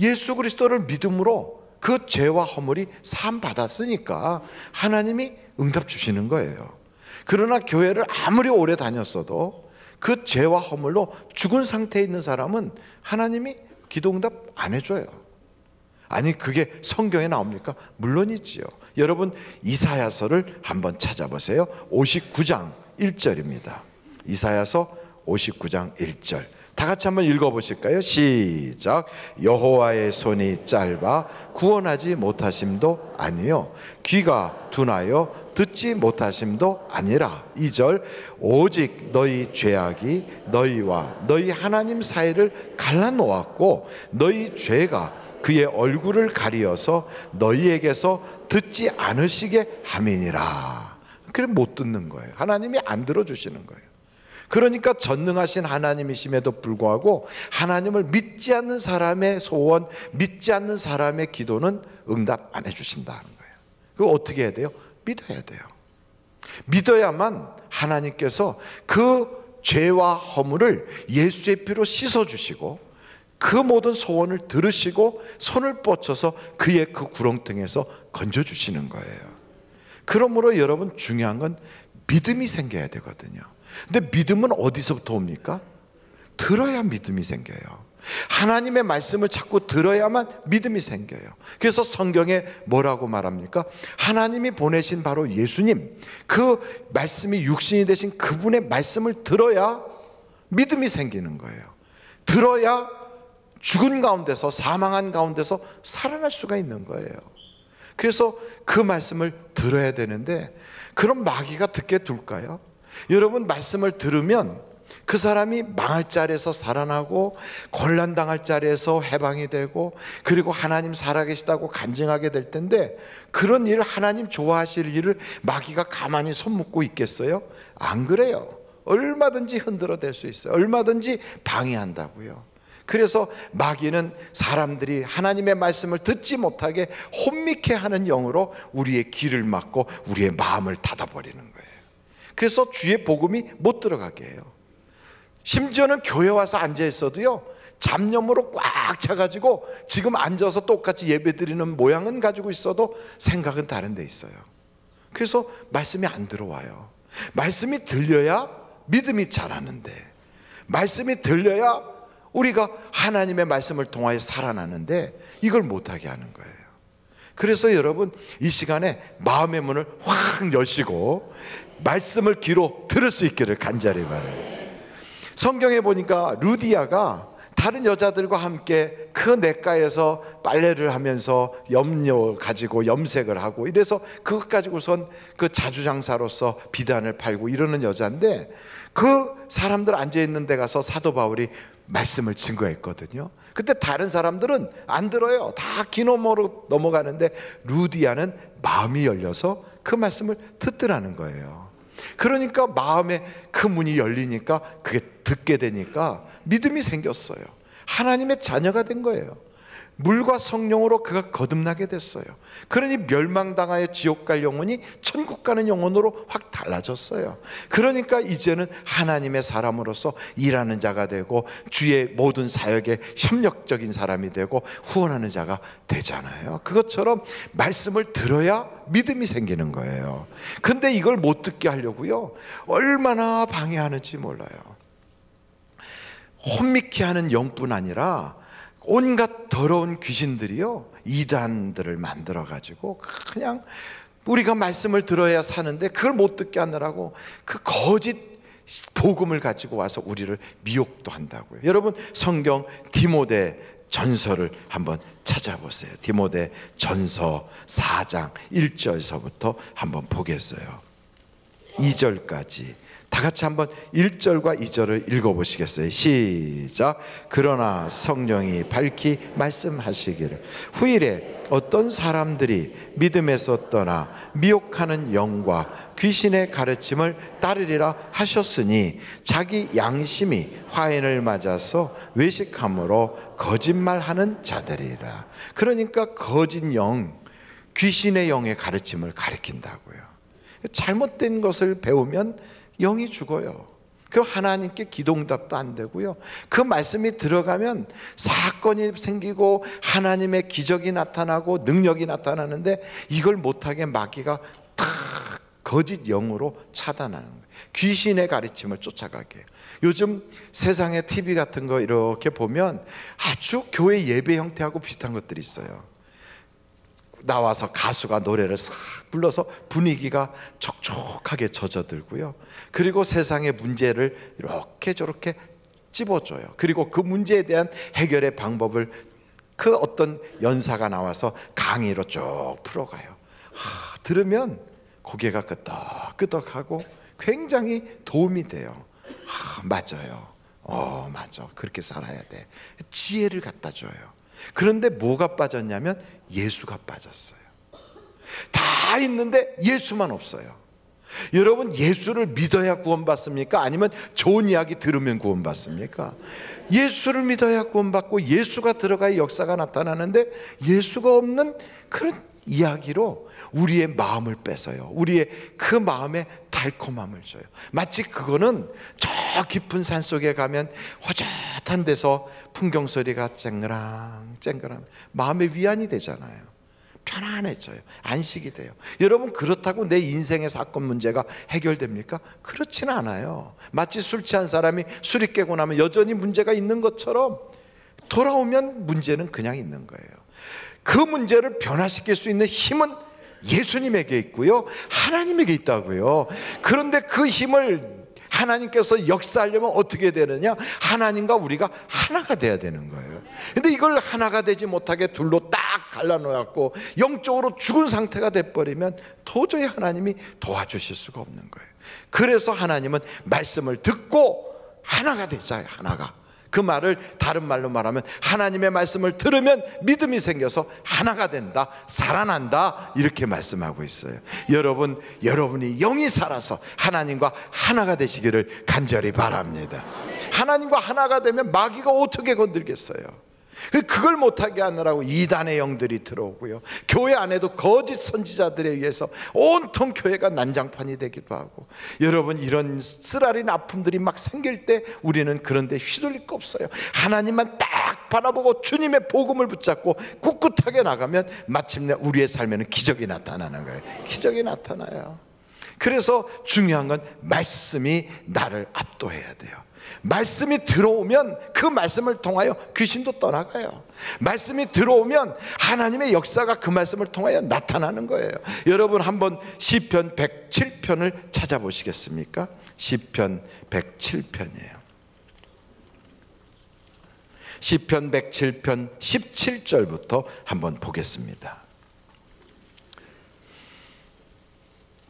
예수 그리스도를 믿음으로 그 죄와 허물이 사함 받았으니까 하나님이 응답 주시는 거예요. 그러나 교회를 아무리 오래 다녔어도 그 죄와 허물로 죽은 상태에 있는 사람은 하나님이 기도 응답 안 해줘요. 아니 그게 성경에 나옵니까? 물론이지요. 여러분 이사야서를 한번 찾아보세요. 59장 1절입니다. 이사야서 59장 1절 다 같이 한번 읽어보실까요? 시작. 여호와의 손이 짧아 구원하지 못하심도 아니요 귀가 둔하여 듣지 못하심도 아니라 2절 오직 너희 죄악이 너희와 너희 하나님 사이를 갈라놓았고 너희 죄가 그의 얼굴을 가리어서 너희에게서 듣지 않으시게 함이니라. 그래 못 듣는 거예요. 하나님이 안 들어주시는 거예요. 그러니까 전능하신 하나님이심에도 불구하고 하나님을 믿지 않는 사람의 소원, 믿지 않는 사람의 기도는 응답 안 해주신다는 거예요. 그거 어떻게 해야 돼요? 믿어야 돼요. 믿어야만 하나님께서 그 죄와 허물을 예수의 피로 씻어주시고 그 모든 소원을 들으시고 손을 뻗쳐서 그의 그 구렁텅이에서 건져주시는 거예요. 그러므로 여러분 중요한 건 믿음이 생겨야 되거든요. 근데 믿음은 어디서부터 옵니까? 들어야 믿음이 생겨요. 하나님의 말씀을 자꾸 들어야만 믿음이 생겨요. 그래서 성경에 뭐라고 말합니까? 하나님이 보내신 바로 예수님, 그 말씀이 육신이 되신 그분의 말씀을 들어야 믿음이 생기는 거예요. 들어야 죽은 가운데서, 사망한 가운데서 살아날 수가 있는 거예요. 그래서 그 말씀을 들어야 되는데 그럼 마귀가 듣게 둘까요? 여러분 말씀을 들으면 그 사람이 망할 자리에서 살아나고 곤란당할 자리에서 해방이 되고 그리고 하나님 살아계시다고 간증하게 될 텐데 그런 일, 하나님 좋아하실 일을 마귀가 가만히 손 묶고 있겠어요? 안 그래요. 얼마든지 흔들어 댈 수 있어요. 얼마든지 방해한다고요. 그래서 마귀는 사람들이 하나님의 말씀을 듣지 못하게 혼미케 하는 영으로 우리의 귀를 막고 우리의 마음을 닫아버리는 거예요. 그래서 주의 복음이 못 들어가게 해요. 심지어는 교회 와서 앉아 있어도요 잡념으로 꽉 차가지고 지금 앉아서 똑같이 예배드리는 모양은 가지고 있어도 생각은 다른 데 있어요. 그래서 말씀이 안 들어와요. 말씀이 들려야 믿음이 자라는데, 말씀이 들려야 우리가 하나님의 말씀을 통하여 살아나는데 이걸 못하게 하는 거예요. 그래서 여러분, 이 시간에 마음의 문을 확 여시고 말씀을 귀로 들을 수 있기를 간절히 바라요. 성경에 보니까 루디아가 다른 여자들과 함께 그 냇가에서 빨래를 하면서 염료 가지고 염색을 하고 이래서 그것 가지고선 그 자주장사로서 비단을 팔고 이러는 여자인데, 그 사람들 앉아있는 데 가서 사도 바울이 말씀을 증거했거든요. 그때 다른 사람들은 안 들어요. 다 기노모로 넘어가는데 루디아는 마음이 열려서 그 말씀을 듣더라는 거예요. 그러니까 마음에 그 문이 열리니까 그게 듣게 되니까 믿음이 생겼어요. 하나님의 자녀가 된 거예요. 물과 성령으로 그가 거듭나게 됐어요. 그러니 멸망당하여 지옥 갈 영혼이 천국 가는 영혼으로 확 달라졌어요. 그러니까 이제는 하나님의 사람으로서 일하는 자가 되고 주의 모든 사역에 협력적인 사람이 되고 후원하는 자가 되잖아요. 그것처럼 말씀을 들어야 믿음이 생기는 거예요. 근데 이걸 못 듣게 하려고요, 얼마나 방해하는지 몰라요. 혼미케 하는 영뿐 아니라 온갖 더러운 귀신들이요, 이단들을 만들어 가지고 그냥 우리가 말씀을 들어야 사는데 그걸 못 듣게 하느라고 그 거짓 복음을 가지고 와서 우리를 미혹도 한다고요. 여러분, 성경 디모데 전서를 한번 찾아보세요. 디모데 전서 4장 1절서부터 한번 보겠어요. 2절까지 다 같이 한번 1절과 2절을 읽어보시겠어요? 시작. 그러나 성령이 밝히 말씀하시기를 후일에 어떤 사람들이 믿음에서 떠나 미혹하는 영과 귀신의 가르침을 따르리라 하셨으니 자기 양심이 화인을 맞아서 외식함으로 거짓말하는 자들이라. 그러니까 거짓 영, 귀신의 영의 가르침을 가르친다고요. 잘못된 것을 배우면 영이 죽어요. 그리고 하나님께 기도응답도 안 되고요, 그 말씀이 들어가면 사건이 생기고 하나님의 기적이 나타나고 능력이 나타나는데 이걸 못하게 마귀가 다 거짓 영으로 차단하는 거예요. 귀신의 가르침을 쫓아가게 해요. 요즘 세상에 TV 같은 거 이렇게 보면 아주 교회 예배 형태하고 비슷한 것들이 있어요. 나와서 가수가 노래를 싹 불러서 분위기가 촉촉하게 젖어들고요, 그리고 세상의 문제를 이렇게 저렇게 찝어줘요. 그리고 그 문제에 대한 해결의 방법을 그 어떤 연사가 나와서 강의로 쭉 풀어가요. 들으면 고개가 끄덕끄덕하고 굉장히 도움이 돼요. 맞아요. 맞아. 그렇게 살아야 돼. 지혜를 갖다 줘요. 그런데 뭐가 빠졌냐면 예수가 빠졌어요. 다 있는데 예수만 없어요. 여러분, 예수를 믿어야 구원받습니까? 아니면 좋은 이야기 들으면 구원받습니까? 예수를 믿어야 구원받고 예수가 들어가야 역사가 나타나는데 예수가 없는 그런 이야기로 우리의 마음을 뺏어요. 우리의 그 마음에 달콤함을 줘요. 마치 그거는 저 깊은 산 속에 가면 호젓한 데서 풍경 소리가 쨍그랑 쨍그랑 마음의 위안이 되잖아요. 편안해져요. 안식이 돼요. 여러분, 그렇다고 내 인생의 사건 문제가 해결됩니까? 그렇지는 않아요. 마치 술 취한 사람이 술이 깨고 나면 여전히 문제가 있는 것처럼 돌아오면 문제는 그냥 있는 거예요. 그 문제를 변화시킬 수 있는 힘은 예수님에게 있고요, 하나님에게 있다고요. 그런데 그 힘을 하나님께서 역사하려면 어떻게 되느냐? 하나님과 우리가 하나가 돼야 되는 거예요. 근데 이걸 하나가 되지 못하게 둘로 딱 갈라놓았고 영적으로 죽은 상태가 돼버리면 도저히 하나님이 도와주실 수가 없는 거예요. 그래서 하나님은 말씀을 듣고 하나가 되자요. 하나가. 그 말을 다른 말로 말하면 하나님의 말씀을 들으면 믿음이 생겨서 하나가 된다, 살아난다, 이렇게 말씀하고 있어요. 여러분이 영이 살아서 하나님과 하나가 되시기를 간절히 바랍니다. 하나님과 하나가 되면 마귀가 어떻게 건들겠어요? 그걸 못하게 하느라고 이단의 영들이 들어오고요, 교회 안에도 거짓 선지자들에 의해서 온통 교회가 난장판이 되기도 하고. 여러분, 이런 쓰라린 아픔들이 막 생길 때 우리는 그런 데 휘둘릴 거 없어요. 하나님만 딱 딱 바라보고 주님의 복음을 붙잡고 꿋꿋하게 나가면 마침내 우리의 삶에는 기적이 나타나는 거예요. 기적이 나타나요. 그래서 중요한 건 말씀이 나를 압도해야 돼요. 말씀이 들어오면 그 말씀을 통하여 귀신도 떠나가요. 말씀이 들어오면 하나님의 역사가 그 말씀을 통하여 나타나는 거예요. 여러분 한번 시편 107편을 찾아보시겠습니까? 시편 107편이에요. 시편 107편 17절부터 한번 보겠습니다.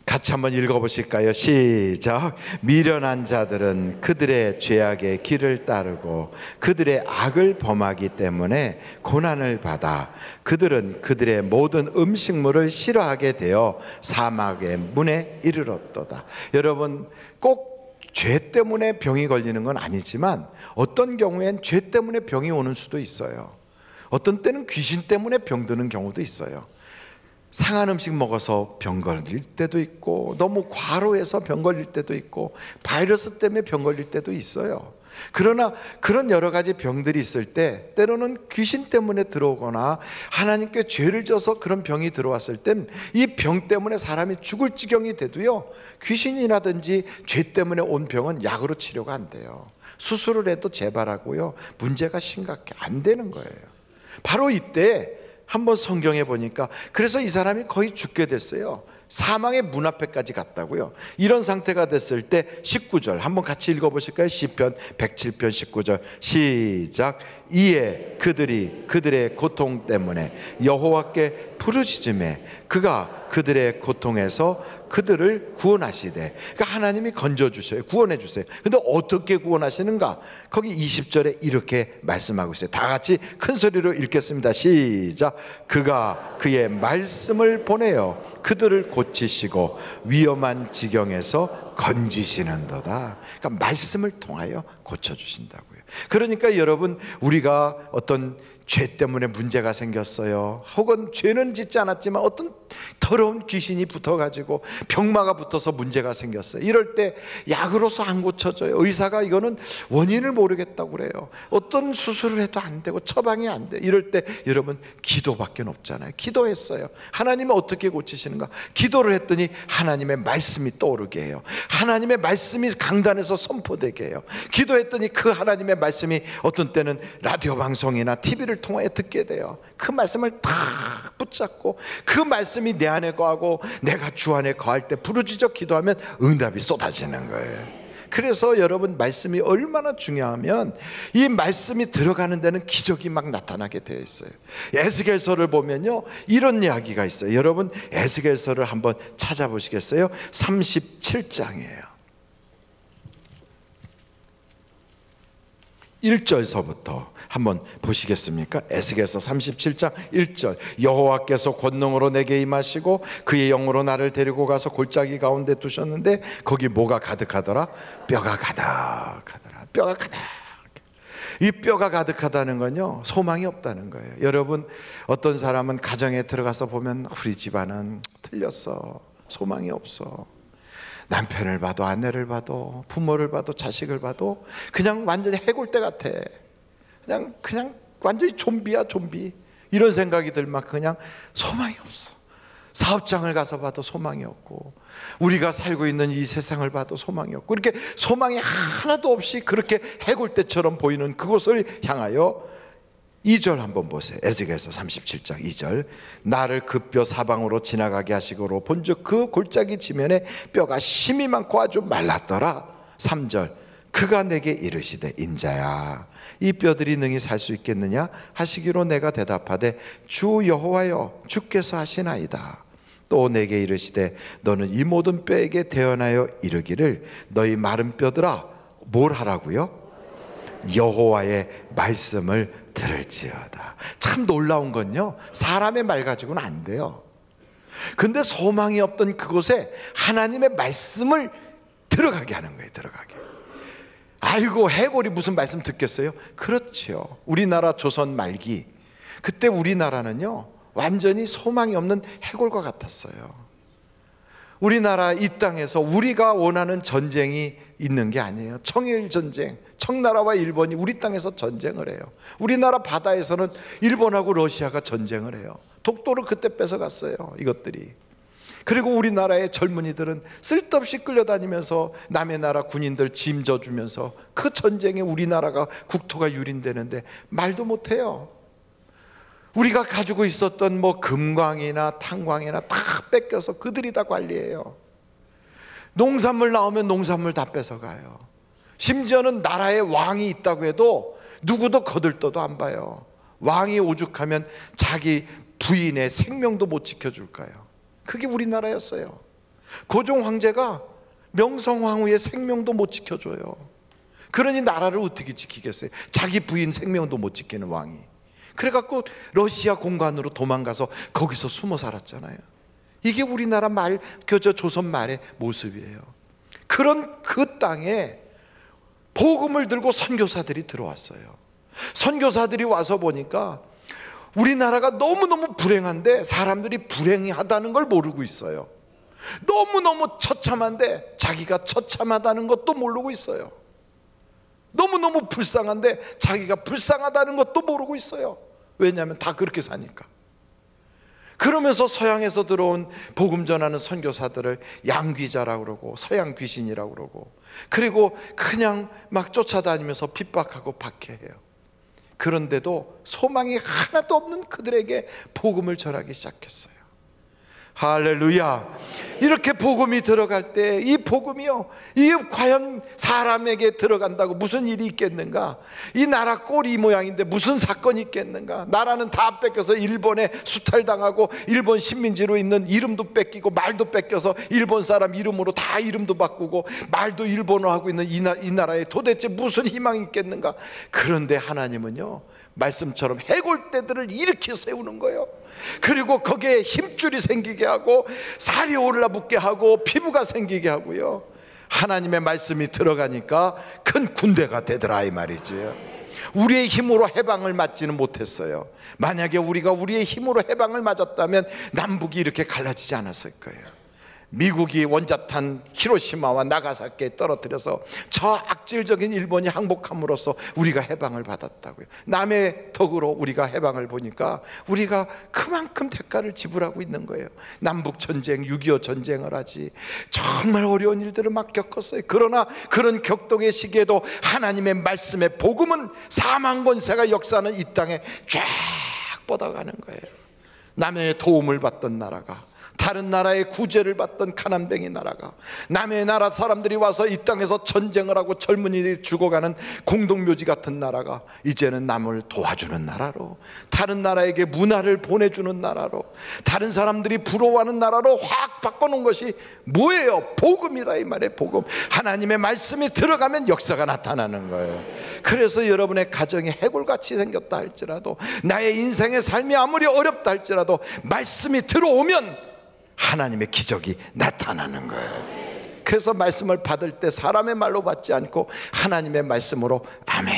같이 한번 읽어보실까요? 시작. 미련한 자들은 그들의 죄악의 길을 따르고 그들의 악을 범하기 때문에 고난을 받아 그들은 그들의 모든 음식물을 싫어하게 되어 사막의 문에 이르렀도다. 여러분 꼭 죄 때문에 병이 걸리는 건 아니지만 어떤 경우엔 죄 때문에 병이 오는 수도 있어요. 어떤 때는 귀신 때문에 병드는 경우도 있어요. 상한 음식 먹어서 병 걸릴 때도 있고 너무 과로해서 병 걸릴 때도 있고 바이러스 때문에 병 걸릴 때도 있어요. 그러나 그런 여러 가지 병들이 있을 때 때로는 귀신 때문에 들어오거나 하나님께 죄를 져서 그런 병이 들어왔을 땐 이 병 때문에 사람이 죽을 지경이 돼도요, 귀신이라든지 죄 때문에 온 병은 약으로 치료가 안 돼요. 수술을 해도 재발하고요, 문제가 심각해 안 되는 거예요. 바로 이때 한번 성경에 보니까 그래서 이 사람이 거의 죽게 됐어요. 사망의 문 앞에까지 갔다고요. 이런 상태가 됐을 때 19절 한번 같이 읽어보실까요? 시편 107편 19절 시작. 이에 그들이 그들의 고통 때문에 여호와께 부르짖음에 그가 그들의 고통에서 그들을 구원하시되, 그러니까 하나님이 건져주셔요. 구원해 주세요. 근데 어떻게 구원하시는가? 거기 20절에 이렇게 말씀하고 있어요. 다 같이 큰 소리로 읽겠습니다. 시작. 그가 그의 말씀을 보내어 그들을 고치시고 위험한 지경에서 건지시는도다. 그러니까 말씀을 통하여 고쳐주신다고요. 그러니까 여러분, 우리가 어떤 죄 때문에 문제가 생겼어요. 혹은 죄는 짓지 않았지만 어떤 더러운 귀신이 붙어가지고 병마가 붙어서 문제가 생겼어요. 이럴 때 약으로서 안 고쳐져요. 의사가 이거는 원인을 모르겠다고 그래요. 어떤 수술을 해도 안 되고 처방이 안 돼. 이럴 때 여러분 기도밖에 없잖아요. 기도했어요. 하나님은 어떻게 고치시는가? 기도를 했더니 하나님의 말씀이 떠오르게 해요. 하나님의 말씀이 강단에서 선포되게 해요. 기도했더니 그 하나님의 말씀이 어떤 때는 라디오 방송이나 TV를 통하여 듣게 돼요. 그 말씀을 딱 붙잡고 그 말씀이 내 안에 거하고 내가 주 안에 거할 때 부르짖어 기도하면 응답이 쏟아지는 거예요. 그래서 여러분, 말씀이 얼마나 중요하면 이 말씀이 들어가는 데는 기적이 막 나타나게 되어 있어요. 에스겔서를 보면요, 이런 이야기가 있어요. 여러분, 에스겔서를 한번 찾아보시겠어요? 37장이에요 1절서부터 한번 보시겠습니까? 에스겔서 37장 1절. 여호와께서 권능으로 내게 임하시고 그의 영으로 나를 데리고가서 골짜기 가운데 두셨는데 거기 뭐가 가득하더라? 뼈가 가득하더라. 뼈가 가득. 이 뼈가 가득하다는 건요, 소망이 없다는 거예요. 여러분, 어떤 사람은 가정에 들어가서 보면 우리 집안은 틀렸어, 소망이 없어. 남편을 봐도 아내를 봐도 부모를 봐도 자식을 봐도 그냥 완전히 해골대 같아. 그냥 완전히 좀비야, 좀비. 이런 생각이 들 만큼 그냥 소망이 없어. 사업장을 가서 봐도 소망이 없고, 우리가 살고 있는 이 세상을 봐도 소망이 없고, 이렇게 소망이 하나도 없이 그렇게 해골대처럼 보이는 그곳을 향하여 2절 한번 보세요. 에스겔서 37장 2절. 나를 그 뼈 사방으로 지나가게 하시고로 본즉 그 골짜기 지면에 뼈가 심이 많고 아주 말랐더라. 3절. 그가 내게 이르시되 인자야, 이 뼈들이 능히 살 수 있겠느냐 하시기로 내가 대답하되 주 여호와여, 주께서 하시나이다. 또 내게 이르시되 너는 이 모든 뼈에게 대언하여 이르기를 너희 마른 뼈들아, 뭘 하라고요? 여호와의 말씀을 들을지어다. 참 놀라운 건요, 사람의 말 가지고는 안 돼요. 근데 소망이 없던 그곳에 하나님의 말씀을 들어가게 하는 거예요. 들어가게. 아이고, 해골이 무슨 말씀 듣겠어요? 그렇죠. 우리나라 조선 말기, 그때 우리나라는요 완전히 소망이 없는 해골과 같았어요. 우리나라 이 땅에서 우리가 원하는 전쟁이 있는 게 아니에요. 청일 전쟁, 청나라와 일본이 우리 땅에서 전쟁을 해요. 우리나라 바다에서는 일본하고 러시아가 전쟁을 해요. 독도를 그때 뺏어갔어요, 이것들이. 그리고 우리나라의 젊은이들은 쓸데없이 끌려다니면서 남의 나라 군인들 짐져주면서 그 전쟁에 우리나라가 국토가 유린되는데 말도 못해요. 우리가 가지고 있었던 뭐 금광이나 탄광이나 다 뺏겨서 그들이 다 관리해요. 농산물 나오면 농산물 다 뺏어가요. 심지어는 나라에 왕이 있다고 해도 누구도 거들떠도 안 봐요. 왕이 오죽하면 자기 부인의 생명도 못 지켜줄까요? 그게 우리나라였어요. 고종 황제가 명성황후의 생명도 못 지켜줘요. 그러니 나라를 어떻게 지키겠어요? 자기 부인 생명도 못 지키는 왕이. 그래갖고 러시아 공관으로 도망가서 거기서 숨어 살았잖아요. 이게 우리나라 조선 말의 모습이에요. 그런 그 땅에 복음을 들고 선교사들이 들어왔어요. 선교사들이 와서 보니까 우리나라가 너무너무 불행한데 사람들이 불행하다는 걸 모르고 있어요. 너무너무 처참한데 자기가 처참하다는 것도 모르고 있어요. 너무너무 불쌍한데 자기가 불쌍하다는 것도 모르고 있어요. 왜냐하면 다 그렇게 사니까. 그러면서 서양에서 들어온 복음 전하는 선교사들을 양귀자라고 그러고 서양 귀신이라고 그러고, 그리고 그냥 막 쫓아다니면서 핍박하고 박해해요. 그런데도 소망이 하나도 없는 그들에게 복음을 전하기 시작했어요. 할렐루야. 이렇게 복음이 들어갈 때 이 복음이요, 이게 과연 사람에게 들어간다고 무슨 일이 있겠는가? 이 나라 꼴이 모양인데 무슨 사건이 있겠는가? 나라는 다 뺏겨서 일본에 수탈당하고 일본 식민지로 있는 이름도 뺏기고 말도 뺏겨서 일본 사람 이름으로 다 이름도 바꾸고 말도 일본어 하고 있는 이 나라에 도대체 무슨 희망이 있겠는가? 그런데 하나님은요, 말씀처럼 해골대들을 일으켜 세우는 거예요. 그리고 거기에 힘줄이 생기게 하고 살이 올라붙게 하고 피부가 생기게 하고요, 하나님의 말씀이 들어가니까 큰 군대가 되더라 이 말이죠. 우리의 힘으로 해방을 맞지는 못했어요. 만약에 우리가 우리의 힘으로 해방을 맞았다면 남북이 이렇게 갈라지지 않았을 거예요. 미국이 원자탄 히로시마와 나가사키에 떨어뜨려서 저 악질적인 일본이 항복함으로써 우리가 해방을 받았다고요. 남의 덕으로 우리가 해방을 보니까 우리가 그만큼 대가를 지불하고 있는 거예요. 남북전쟁, 6.25 전쟁을 하지 정말 어려운 일들을 막 겪었어요. 그러나 그런 격동의 시기에도 하나님의 말씀의 복음은 사망 권세가 역사하는 이 땅에 쫙 뻗어가는 거예요. 남의 도움을 받던 나라가, 다른 나라의 구제를 받던 가난뱅이 나라가, 남의 나라 사람들이 와서 이 땅에서 전쟁을 하고 젊은이들이 죽어가는 공동묘지 같은 나라가 이제는 남을 도와주는 나라로, 다른 나라에게 문화를 보내주는 나라로, 다른 사람들이 부러워하는 나라로 확 바꿔놓은 것이 뭐예요? 복음이다 이 말이에요. 복음. 하나님의 말씀이 들어가면 역사가 나타나는 거예요. 그래서 여러분의 가정이 해골같이 생겼다 할지라도, 나의 인생의 삶이 아무리 어렵다 할지라도 말씀이 들어오면 하나님의 기적이 나타나는 거예요. 그래서 말씀을 받을 때 사람의 말로 받지 않고 하나님의 말씀으로 아멘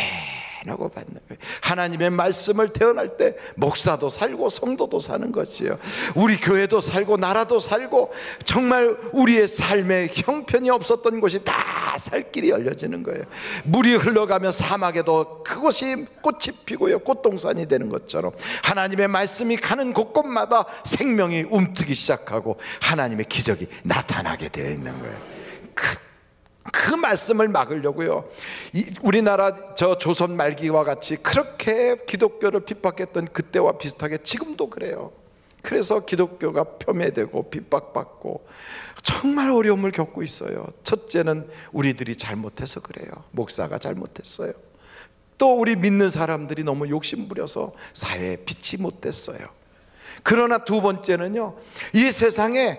하고 받는 거예요. 하나님의 말씀을 태어날 때 목사도 살고 성도도 사는 것이에요. 우리 교회도 살고 나라도 살고 정말 우리의 삶에 형편이 없었던 곳이 다 살 길이 열려지는 거예요. 물이 흘러가면 사막에도 그곳이 꽃이 피고요, 꽃동산이 되는 것처럼 하나님의 말씀이 가는 곳곳마다 생명이 움트기 시작하고 하나님의 기적이 나타나게 되어 있는 거예요. 그 말씀을 막으려고요, 우리나라 저 조선 말기와 같이 그렇게 기독교를 핍박했던 그때와 비슷하게 지금도 그래요. 그래서 기독교가 폄훼되고 핍박받고 정말 어려움을 겪고 있어요. 첫째는 우리들이 잘못해서 그래요. 목사가 잘못했어요. 또 우리 믿는 사람들이 너무 욕심부려서 사회에 빛이 못 됐어요. 그러나 두 번째는요, 이 세상에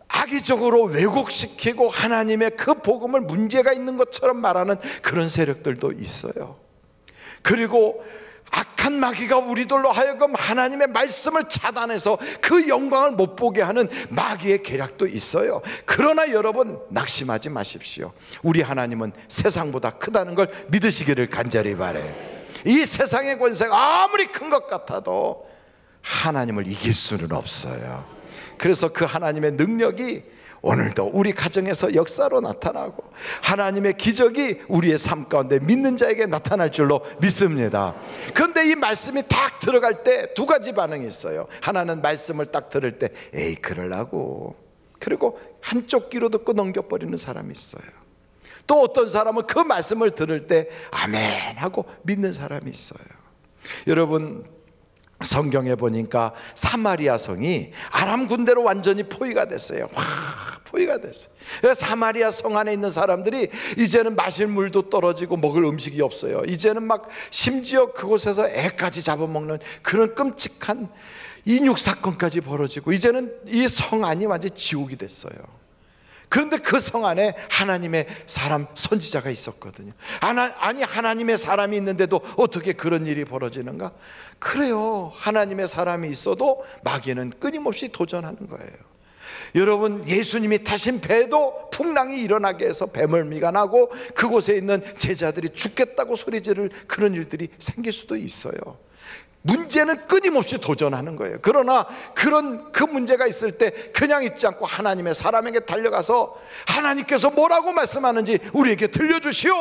악의적으로 왜곡시키고 하나님의 그 복음을 문제가 있는 것처럼 말하는 그런 세력들도 있어요. 그리고 악한 마귀가 우리들로 하여금 하나님의 말씀을 차단해서 그 영광을 못 보게 하는 마귀의 계략도 있어요. 그러나 여러분 낙심하지 마십시오. 우리 하나님은 세상보다 크다는 걸 믿으시기를 간절히 바라요. 이 세상의 권세가 아무리 큰 것 같아도 하나님을 이길 수는 없어요. 그래서 그 하나님의 능력이 오늘도 우리 가정에서 역사로 나타나고 하나님의 기적이 우리의 삶 가운데 믿는 자에게 나타날 줄로 믿습니다. 그런데 이 말씀이 딱 들어갈 때 두 가지 반응이 있어요. 하나는 말씀을 딱 들을 때 에이 그러려고, 그리고 한쪽 귀로 듣고 넘겨버리는 사람이 있어요. 또 어떤 사람은 그 말씀을 들을 때 아멘 하고 믿는 사람이 있어요. 여러분, 성경에 보니까 사마리아 성이 아람 군대로 완전히 포위가 됐어요. 포위가 됐어요. 사마리아 성 안에 있는 사람들이 이제는 마실 물도 떨어지고 먹을 음식이 없어요. 이제는 막 심지어 그곳에서 애까지 잡아먹는 그런 끔찍한 인육 사건까지 벌어지고, 이제는 이 성 안이 완전히 지옥이 됐어요. 그런데 그 성 안에 하나님의 사람 선지자가 있었거든요. 아니 하나님의 사람이 있는데도 어떻게 그런 일이 벌어지는가? 그래요. 하나님의 사람이 있어도 마귀는 끊임없이 도전하는 거예요. 여러분, 예수님이 타신 배도 풍랑이 일어나게 해서 배멀미가 나고 그곳에 있는 제자들이 죽겠다고 소리 지를 그런 일들이 생길 수도 있어요. 문제는 끊임없이 도전하는 거예요. 그러나 그 문제가 있을 때 그냥 있지 않고 하나님의 사람에게 달려가서 하나님께서 뭐라고 말씀하는지 우리에게 들려주시오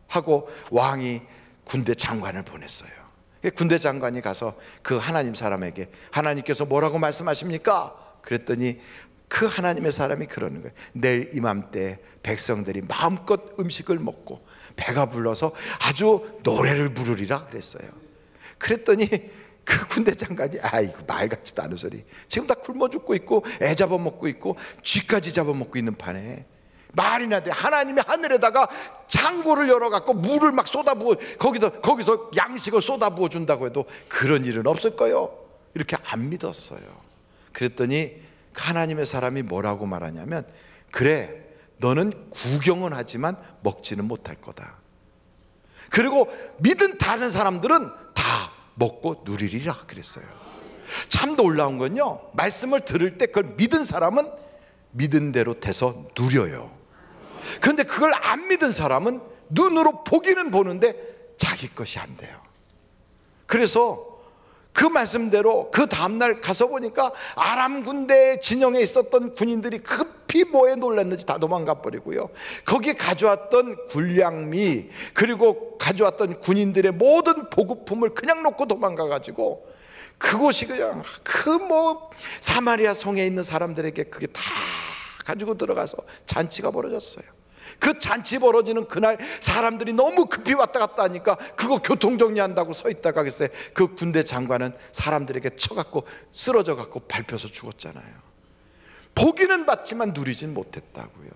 하고 왕이 군대 장관을 보냈어요. 군대 장관이 가서 그 하나님 사람에게 하나님께서 뭐라고 말씀하십니까? 그랬더니 그 하나님의 사람이 그러는 거예요. 내일 이맘때 백성들이 마음껏 음식을 먹고 배가 불러서 아주 노래를 부르리라 그랬어요. 그랬더니 그 군대 장관이 아이고 말 같지도 않은 소리, 지금 다 굶어 죽고 있고 애 잡아먹고 있고 쥐까지 잡아먹고 있는 판에 말이나 돼. 하나님이 하늘에다가 창고를 열어갖고 물을 막 쏟아부어 거기서 양식을 쏟아부어 준다고 해도 그런 일은 없을 거요. 이렇게 안 믿었어요. 그랬더니 하나님의 사람이 뭐라고 말하냐면, 그래 너는 구경은 하지만 먹지는 못할 거다. 그리고 믿은 다른 사람들은 다 먹고 누리리라 그랬어요. 참 놀라운 건요, 말씀을 들을 때 그걸 믿은 사람은 믿은 대로 돼서 누려요. 그런데 그걸 안 믿은 사람은 눈으로 보기는 보는데 자기 것이 안 돼요. 그래서 그 말씀대로 그 다음날 가서 보니까 아람 군대 진영에 있었던 군인들이 급히 뭐에 놀랐는지 다 도망가 버리고요, 거기 가져왔던 군량미 그리고 가져왔던 군인들의 모든 보급품을 그냥 놓고 도망가 가지고 그곳이 그냥 사마리아 성에 있는 사람들에게 그게 다 가지고 들어가서 잔치가 벌어졌어요. 그 잔치 벌어지는 그날 사람들이 너무 급히 왔다 갔다 하니까 그거 교통정리한다고 서 있다가 글쎄 그 군대 장관은 사람들에게 쳐갖고 쓰러져 갖고 밟혀서 죽었잖아요. 보기는 봤지만 누리진 못했다고요.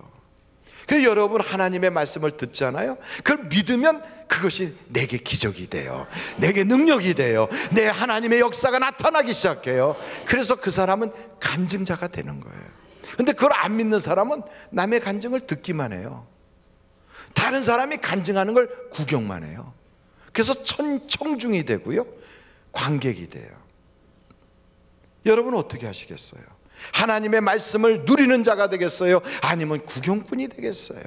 그래서 여러분, 하나님의 말씀을 듣잖아요. 그걸 믿으면 그것이 내게 기적이 돼요. 내게 능력이 돼요. 내 하나님의 역사가 나타나기 시작해요. 그래서 그 사람은 간증자가 되는 거예요. 근데 그걸 안 믿는 사람은 남의 간증을 듣기만 해요. 다른 사람이 간증하는 걸 구경만 해요. 그래서 청중이 되고요, 관객이 돼요. 여러분은 어떻게 하시겠어요? 하나님의 말씀을 누리는 자가 되겠어요? 아니면 구경꾼이 되겠어요?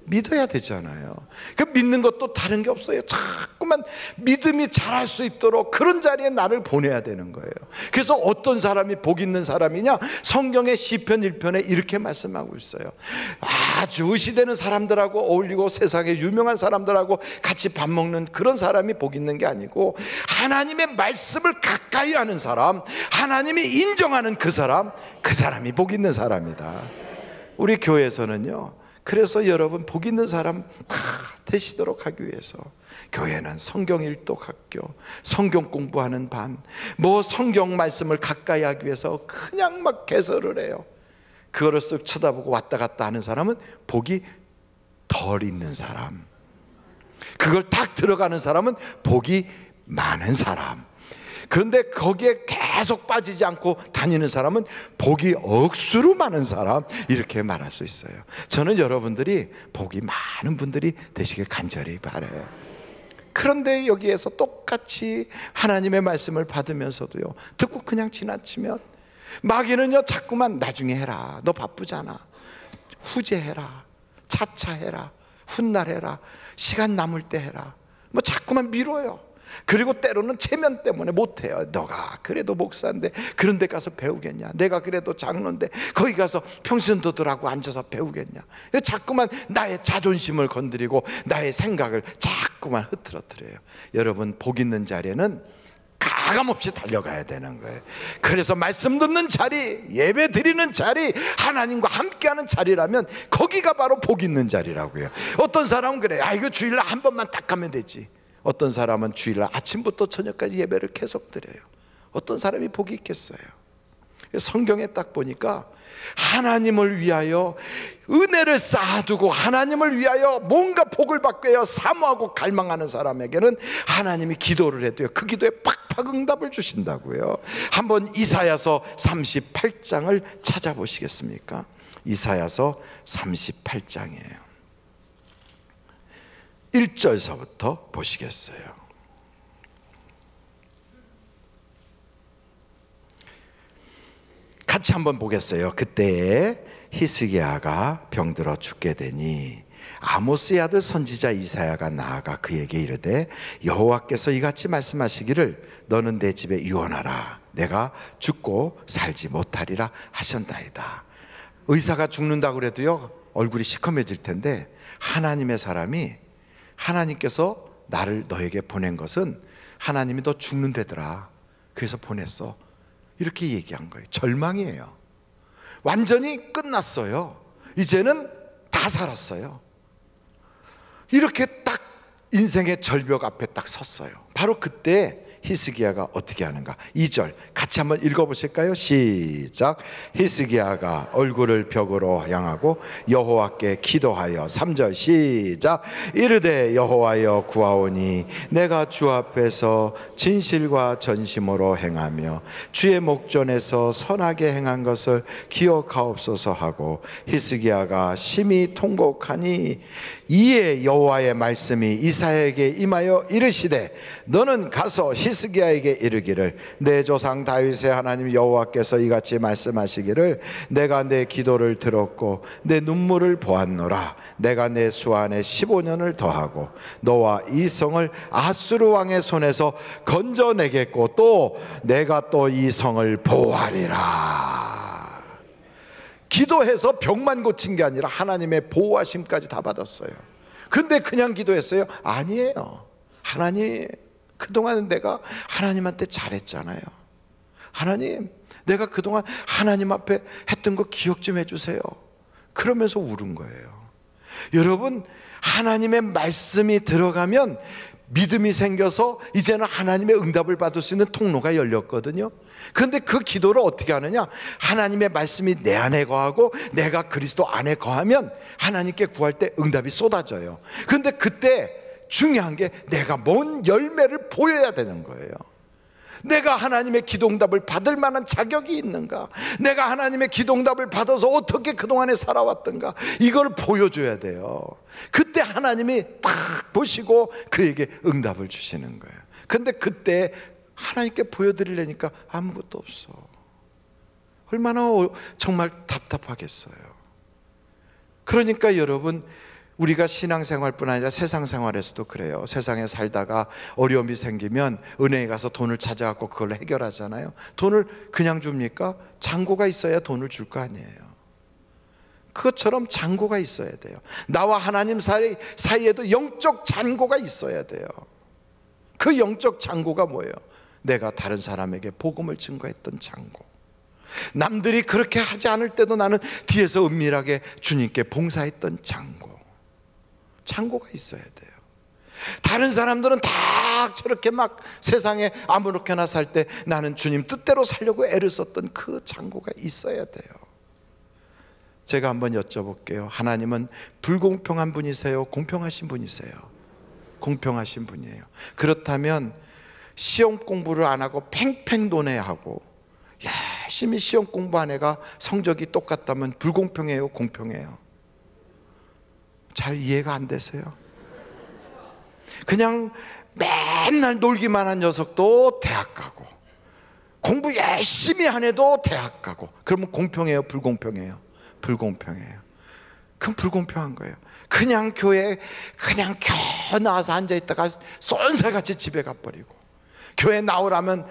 믿어야 되잖아요. 그 믿는 것도 다른 게 없어요. 자꾸만 믿음이 자랄 수 있도록 그런 자리에 나를 보내야 되는 거예요. 그래서 어떤 사람이 복 있는 사람이냐? 성경의 시편 1편에 이렇게 말씀하고 있어요. 아주 의시되는 사람들하고 어울리고 세상에 유명한 사람들하고 같이 밥 먹는 그런 사람이 복 있는 게 아니고, 하나님의 말씀을 가까이 하는 사람, 하나님이 인정하는 그 사람이 복 있는 사람이다. 우리 교회에서는요, 그래서 여러분 복 있는 사람 다 되시도록 하기 위해서 교회는 성경 일독 학교, 성경 공부하는 반, 성경 말씀을 가까이 하기 위해서 그냥 막 개설을 해요. 그거를 쓱 쳐다보고 왔다 갔다 하는 사람은 복이 덜 있는 사람, 그걸 딱 들어가는 사람은 복이 많은 사람. 그런데 거기에 계속 빠지지 않고 다니는 사람은 복이 억수로 많은 사람, 이렇게 말할 수 있어요. 저는 여러분들이 복이 많은 분들이 되시길 간절히 바라요. 그런데 여기에서 똑같이 하나님의 말씀을 받으면서도요, 듣고 그냥 지나치면 마귀는요 자꾸만 나중에 해라, 너 바쁘잖아, 후제해라, 차차 해라, 훗날 해라, 시간 남을 때 해라, 자꾸만 미뤄요. 그리고 때로는 체면 때문에 못해요. 너가 그래도 목사인데 그런 데 가서 배우겠냐? 내가 그래도 장로인데 거기 가서 평신도들하고 앉아서 배우겠냐? 자꾸만 나의 자존심을 건드리고 나의 생각을 자꾸만 흐트러뜨려요. 여러분, 복 있는 자리에는 가감없이 달려가야 되는 거예요. 그래서 말씀 듣는 자리, 예배 드리는 자리, 하나님과 함께하는 자리라면 거기가 바로 복 있는 자리라고요. 어떤 사람은 그래요. 이거 주일날 한 번만 딱 가면 되지. 어떤 사람은 주일날 아침부터 저녁까지 예배를 계속 드려요. 어떤 사람이 복이 있겠어요? 성경에 딱 보니까 하나님을 위하여 은혜를 쌓아두고 하나님을 위하여 뭔가 복을 받기 위하여 사모하고 갈망하는 사람에게는 하나님이 기도를 해도요, 그 기도에 팍팍 응답을 주신다고요. 한번 이사야서 38장을 찾아보시겠습니까? 이사야서 38장이에요 1절서부터 보시겠어요? 같이 한번 보겠어요. 그때에 히스기야가 병들어 죽게 되니 아모스의 아들 선지자 이사야가 나아가 그에게 이르되 여호와께서 이같이 말씀하시기를 너는 내 집에 유언하라. 내가 죽고 살지 못하리라 하셨나이다. 의사가 죽는다고 그래도요, 얼굴이 시커매질 텐데 하나님의 사람이, 하나님께서 나를 너에게 보낸 것은 하나님이 너 죽는다더라, 그래서 보냈어, 이렇게 얘기한 거예요. 절망이에요. 완전히 끝났어요. 이제는 다 살았어요. 이렇게 딱 인생의 절벽 앞에 딱 섰어요. 바로 그때 히스기야가 어떻게 하는가? 2절 같이 한번 읽어보실까요? 시작. 히스기야가 얼굴을 벽으로 향하고 여호와께 기도하여 3절 시작. 이르되 여호와여 구하오니 내가 주 앞에서 진실과 전심으로 행하며 주의 목전에서 선하게 행한 것을 기억하옵소서 하고 히스기야가 심히 통곡하니 이에 여호와의 말씀이 이사야에게 임하여 이르시되 너는 가서 히스기야에게 이르기를 내 조상 다윗의 하나님 여호와께서 이같이 말씀하시기를 내가 내 기도를 들었고 내 눈물을 보았노라. 내가 내 수 안에 15년을 더하고 너와 이 성을 아수르 왕의 손에서 건져내겠고 또 내가 또 이 성을 보호하리라. 기도해서 병만 고친 게 아니라 하나님의 보호하심까지 다 받았어요. 근데 그냥 기도했어요? 아니에요. 하나님, 그동안 내가 하나님한테 잘했잖아요. 하나님, 내가 그동안 하나님 앞에 했던 거 기억 좀 해주세요. 그러면서 울은 거예요. 여러분, 하나님의 말씀이 들어가면 믿음이 생겨서 이제는 하나님의 응답을 받을 수 있는 통로가 열렸거든요. 그런데 그 기도를 어떻게 하느냐? 하나님의 말씀이 내 안에 거하고 내가 그리스도 안에 거하면 하나님께 구할 때 응답이 쏟아져요. 그런데 그때 중요한 게 내가 뭔 열매를 보여야 되는 거예요. 내가 하나님의 기도응답을 받을 만한 자격이 있는가? 내가 하나님의 기도응답을 받아서 어떻게 그동안에 살아왔던가? 이걸 보여줘야 돼요. 그때 하나님이 탁 보시고 그에게 응답을 주시는 거예요. 근데 그때 하나님께 보여드리려니까 아무것도 없어. 얼마나 정말 답답하겠어요. 그러니까 여러분, 우리가 신앙생활뿐 아니라 세상 생활에서도 그래요. 세상에 살다가 어려움이 생기면 은행에 가서 돈을 찾아갖고 그걸 해결하잖아요. 돈을 그냥 줍니까? 잔고가 있어야 돈을 줄 거 아니에요. 그것처럼 잔고가 있어야 돼요. 나와 하나님 사이에도 영적 잔고가 있어야 돼요. 그 영적 잔고가 뭐예요? 내가 다른 사람에게 복음을 증거했던 잔고. 남들이 그렇게 하지 않을 때도 나는 뒤에서 은밀하게 주님께 봉사했던 잔고. 창고가 있어야 돼요. 다른 사람들은 다 저렇게 막 세상에 아무렇게나 살 때 나는 주님 뜻대로 살려고 애를 썼던 그 창고가 있어야 돼요. 제가 한번 여쭤볼게요. 하나님은 불공평한 분이세요? 공평하신 분이세요? 공평하신 분이에요. 그렇다면 시험 공부를 안 하고 팽팽 논해하고 열심히 시험 공부한 애가 성적이 똑같다면 불공평해요? 공평해요? 잘 이해가 안 되세요? 그냥 맨날 놀기만 한 녀석도 대학 가고 공부 열심히 한 애도 대학 가고, 그러면 공평해요? 불공평해요? 불공평해요. 그럼 불공평한 거예요. 그냥 교회에 그냥 겨 나와서 앉아있다가 쏜살같이 집에 가버리고, 교회 나오라면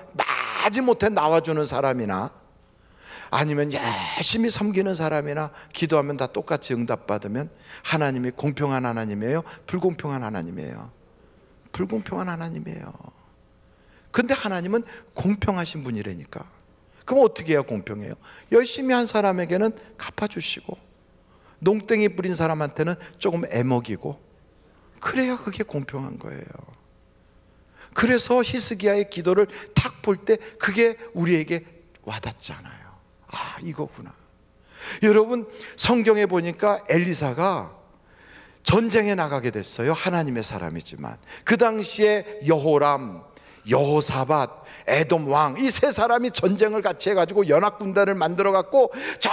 마지못해 나와주는 사람이나 아니면 열심히 섬기는 사람이나 기도하면 다 똑같이 응답받으면 하나님이 공평한 하나님이에요? 불공평한 하나님이에요? 불공평한 하나님이에요. 근데 하나님은 공평하신 분이라니까. 그럼 어떻게 해야 공평해요? 열심히 한 사람에게는 갚아주시고, 농땡이 부린 사람한테는 조금 애먹이고, 그래야 그게 공평한 거예요. 그래서 히스기야의 기도를 탁 볼 때 그게 우리에게 와닿잖아요. 아, 이거구나. 여러분, 성경에 보니까 엘리사가 전쟁에 나가게 됐어요. 하나님의 사람이지만 그 당시에 여호람, 여호사밧, 에돔 왕, 이 세 사람이 전쟁을 같이 해가지고 연합군단을 만들어 갖고 저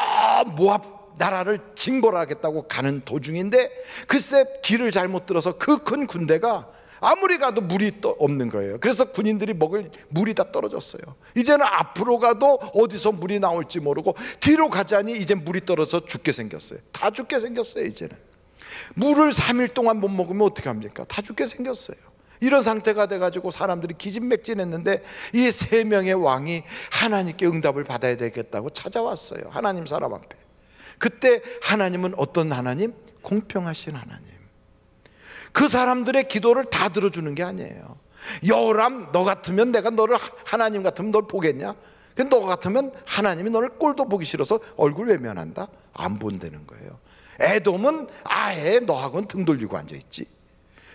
모압 나라를 징벌하겠다고 가는 도중인데, 글쎄 길을 잘못 들어서 그 큰 군대가 아무리 가도 물이 없는 거예요. 그래서 군인들이 먹을 물이 다 떨어졌어요. 이제는 앞으로 가도 어디서 물이 나올지 모르고, 뒤로 가자니 이제 물이 떨어져 죽게 생겼어요. 다 죽게 생겼어요. 이제는 물을 3일 동안 못 먹으면 어떻게 합니까? 다 죽게 생겼어요. 이런 상태가 돼가지고 사람들이 기진맥진했는데, 이 세 명의 왕이 하나님께 응답을 받아야 되겠다고 찾아왔어요. 하나님 사람 앞에. 그때 하나님은 어떤 하나님? 공평하신 하나님. 그 사람들의 기도를 다 들어주는 게 아니에요. 여호람, 너 같으면 내가 너를, 하나님 같으면 널 보겠냐? 너 같으면 하나님이 너를 꼴도 보기 싫어서 얼굴 외면한다? 안 본다는 거예요. 에돔은 아예 너하고는 등 돌리고 앉아있지.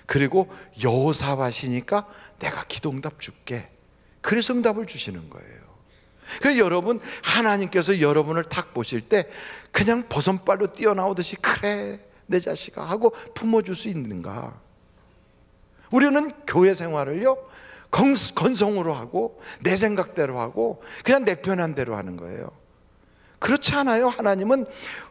그리고 여호사밧이니까 내가 기도 응답 줄게. 그래서 응답을 주시는 거예요. 그래서 여러분, 하나님께서 여러분을 딱 보실 때 그냥 버선발로 뛰어나오듯이 그래 내 자식아 하고 품어줄 수 있는가? 우리는 교회 생활을요 건성으로 하고 내 생각대로 하고 그냥 내 편한 대로 하는 거예요. 그렇지 않아요. 하나님은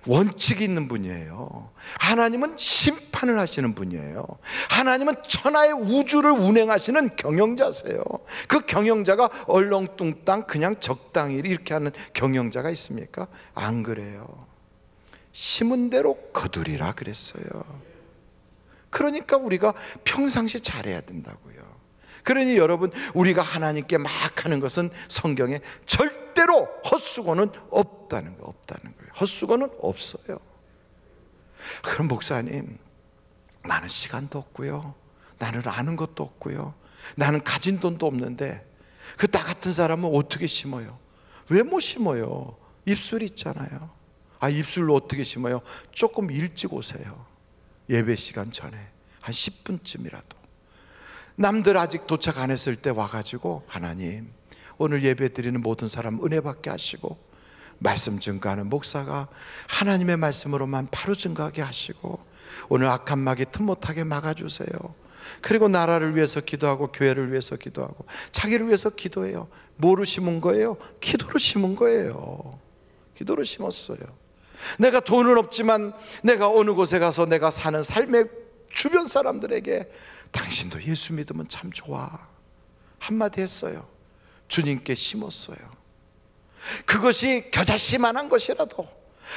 원칙이 있는 분이에요. 하나님은 심판을 하시는 분이에요. 하나님은 천하의 우주를 운행하시는 경영자세요. 그 경영자가 얼렁뚱땅 그냥 적당히 이렇게 하는 경영자가 있습니까? 안 그래요. 심은 대로 거두리라 그랬어요. 그러니까 우리가 평상시 잘해야 된다고요. 그러니 여러분, 우리가 하나님께 막 하는 것은 성경에 절대로 헛수고는 없다는 거예요. 헛수고는 없어요. 그럼 목사님, 나는 시간도 없고요, 나는 아는 것도 없고요, 나는 가진 돈도 없는데 그 나 같은 사람은 어떻게 심어요? 왜 못 심어요? 입술 있잖아요. 아, 입술로 어떻게 심어요? 조금 일찍 오세요. 예배 시간 전에 한 10분쯤이라도. 남들 아직 도착 안 했을 때 와가지고, 하나님 오늘 예배 드리는 모든 사람 은혜 받게 하시고, 말씀 증거하는 목사가 하나님의 말씀으로만 바로 증거하게 하시고, 오늘 악한 마귀 틈 못하게 막아주세요. 그리고 나라를 위해서 기도하고 교회를 위해서 기도하고 자기를 위해서 기도해요. 뭐로 심은 거예요? 기도로 심은 거예요. 기도로 심었어요. 내가 돈은 없지만 내가 어느 곳에 가서 내가 사는 삶의 주변 사람들에게 당신도 예수 믿으면 참 좋아 한마디 했어요. 주님께 심었어요. 그것이 겨자씨만한 것이라도,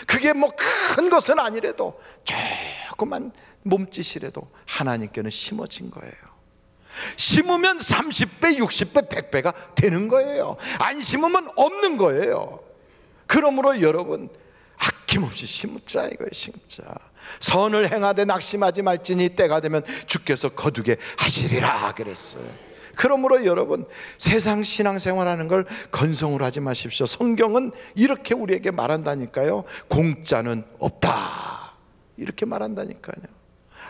그게 뭐 큰 것은 아니래도, 조그만 몸짓이라도 하나님께는 심어진 거예요. 심으면 30배, 60배, 100배가 되는 거예요. 안 심으면 없는 거예요. 그러므로 여러분, 아낌없이 심자 이거예요. 심자. 선을 행하되 낙심하지 말지니 때가 되면 주께서 거두게 하시리라 그랬어요. 그러므로 여러분, 세상 신앙생활하는 걸 건성으로 하지 마십시오. 성경은 이렇게 우리에게 말한다니까요. 공짜는 없다 이렇게 말한다니까요.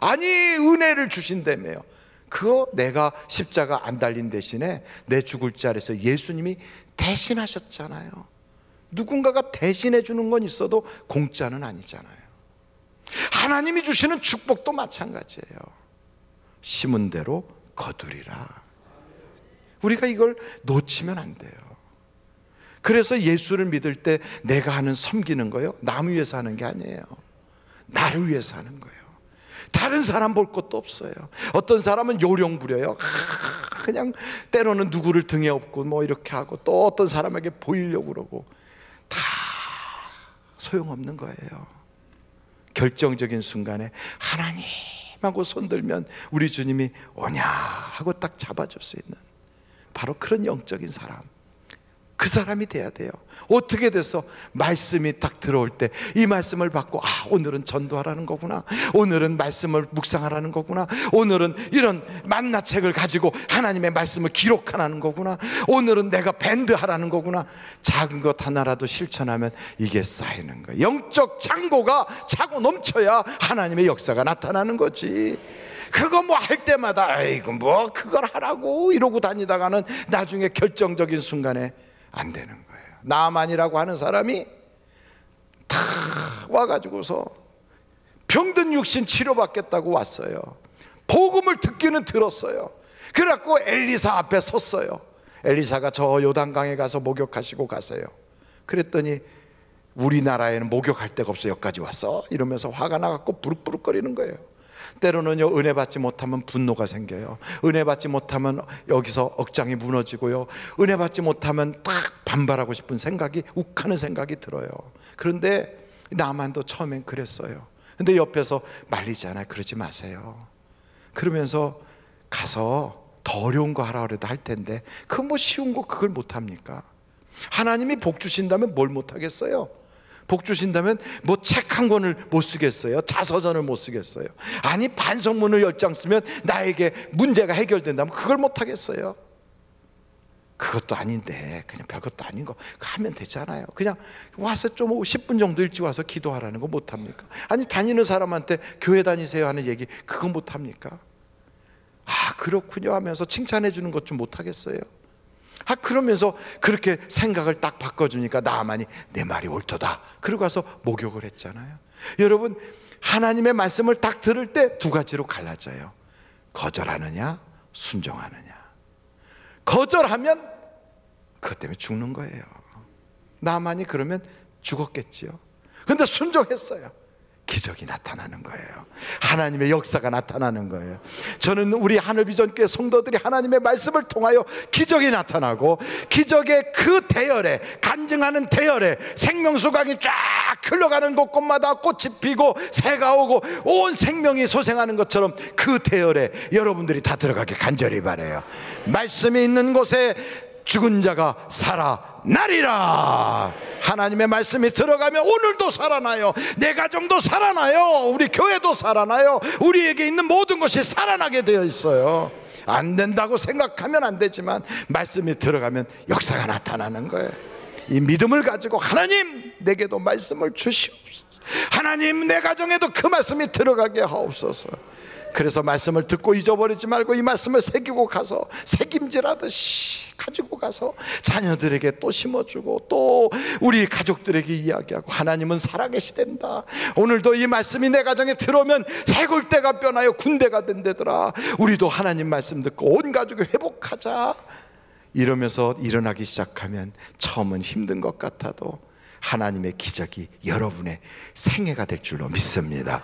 아니, 은혜를 주신다며요. 그거 내가 십자가 안 달린 대신에 내 죽을 자리에서 예수님이 대신하셨잖아요. 누군가가 대신해 주는 건 있어도 공짜는 아니잖아요. 하나님이 주시는 축복도 마찬가지예요. 심은 대로 거두리라. 우리가 이걸 놓치면 안 돼요. 그래서 예수를 믿을 때 내가 하는 섬기는 거요, 남 위해서 하는 게 아니에요. 나를 위해서 하는 거예요. 다른 사람 볼 것도 없어요. 어떤 사람은 요령 부려요. 그냥 때로는 누구를 등에 업고 뭐 이렇게 하고, 또 어떤 사람에게 보이려고 그러고, 다 소용없는 거예요. 결정적인 순간에 하나님하고 손들면 우리 주님이 오냐 하고 딱 잡아줄 수 있는 바로 그런 영적인 사람, 그 사람이 돼야 돼요. 어떻게 돼서 말씀이 딱 들어올 때 이 말씀을 받고, 아, 오늘은 전도하라는 거구나, 오늘은 말씀을 묵상하라는 거구나, 오늘은 이런 만나책을 가지고 하나님의 말씀을 기록하라는 거구나, 오늘은 내가 밴드 하라는 거구나. 작은 것 하나라도 실천하면 이게 쌓이는 거예요. 영적 창고가 차고 넘쳐야 하나님의 역사가 나타나는 거지. 그거 뭐 할 때마다 아이고 뭐 그걸 하라고 이러고 다니다가는 나중에 결정적인 순간에 안 되는 거예요. 나만이라고 하는 사람이 다 와가지고서 병든 육신 치료받겠다고 왔어요. 복음을 듣기는 들었어요. 그래갖고 엘리사 앞에 섰어요. 엘리사가 저 요단강에 가서 목욕하시고 가세요. 그랬더니 우리나라에는 목욕할 데가 없어, 여기까지 왔어? 이러면서 화가 나갖고 부룩부룩거리는 거예요. 때로는요, 은혜 받지 못하면 분노가 생겨요. 은혜 받지 못하면 여기서 억장이 무너지고요, 은혜 받지 못하면 딱 반발하고 싶은 생각이, 욱하는 생각이 들어요. 그런데 나만도 처음엔 그랬어요. 근데 옆에서 말리잖아요. 그러지 마세요. 그러면서 가서 더 어려운 거 하라 그래도 할 텐데 그 뭐 쉬운 거 그걸 못합니까? 하나님이 복 주신다면 뭘 못하겠어요? 복 주신다면 뭐 책 한 권을 못 쓰겠어요? 자서전을 못 쓰겠어요? 아니 반성문을 10장 쓰면 나에게 문제가 해결된다면 그걸 못 하겠어요? 그것도 아닌데 그냥 별것도 아닌 거 하면 되잖아요. 그냥 와서 좀 10분 정도 일찍 와서 기도하라는 거 못 합니까? 아니 다니는 사람한테 교회 다니세요 하는 얘기 그거 못 합니까? 아 그렇군요 하면서 칭찬해 주는 것 좀 못 하겠어요? 아 그러면서 그렇게 생각을 딱 바꿔주니까 나만이 내 말이 옳도다. 그러고 가서 목욕을 했잖아요. 여러분, 하나님의 말씀을 딱 들을 때 두 가지로 갈라져요. 거절하느냐 순종하느냐. 거절하면 그것 때문에 죽는 거예요. 나만이 그러면 죽었겠지요. 근데 순종했어요. 기적이 나타나는 거예요. 하나님의 역사가 나타나는 거예요. 저는 우리 하늘비전교회 성도들이 하나님의 말씀을 통하여 기적이 나타나고, 기적의 그 대열에, 간증하는 대열에 생명수강이 쫙 흘러가는 곳곳마다 꽃이 피고 새가 오고 온 생명이 소생하는 것처럼 그 대열에 여러분들이 다 들어가길 간절히 바라요. 말씀이 있는 곳에 죽은 자가 살아나리라. 하나님의 말씀이 들어가면 오늘도 살아나요. 내 가정도 살아나요. 우리 교회도 살아나요. 우리에게 있는 모든 것이 살아나게 되어 있어요. 안 된다고 생각하면 안 되지만 말씀이 들어가면 역사가 나타나는 거예요. 이 믿음을 가지고 하나님 내게도 말씀을 주시옵소서. 하나님 내 가정에도 그 말씀이 들어가게 하옵소서. 그래서 말씀을 듣고 잊어버리지 말고 이 말씀을 새기고 가서 새김질하듯이 가지고 가서 자녀들에게 또 심어주고 또 우리 가족들에게 이야기하고, 하나님은 살아계시댄다. 오늘도 이 말씀이 내 가정에 들어오면 해골대가 변하여 군대가 된다더라. 우리도 하나님 말씀 듣고 온 가족이 회복하자. 이러면서 일어나기 시작하면 처음은 힘든 것 같아도 하나님의 기적이 여러분의 생애가 될 줄로 믿습니다.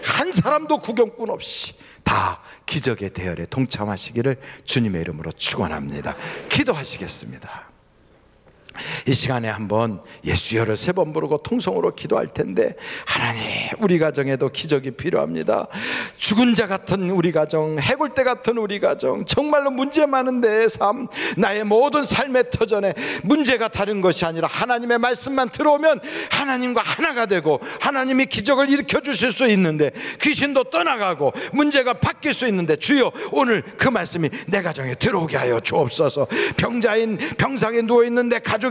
한 사람도 구경꾼 없이 다 기적의 대열에 동참하시기를 주님의 이름으로 축원합니다. 기도하시겠습니다. 이 시간에 한번 예수여를 3번 부르고 통성으로 기도할 텐데, 하나님 우리 가정에도 기적이 필요합니다. 죽은 자 같은 우리 가정, 해골대 같은 우리 가정, 정말로 문제 많은 내 삶, 나의 모든 삶의 터전에 문제가 다른 것이 아니라 하나님의 말씀만 들어오면 하나님과 하나가 되고 하나님이 기적을 일으켜 주실 수 있는데, 귀신도 떠나가고 문제가 바뀔 수 있는데, 주여 오늘 그 말씀이 내 가정에 들어오게 하여 주옵소서. 병상에 누워있는 내 가족에게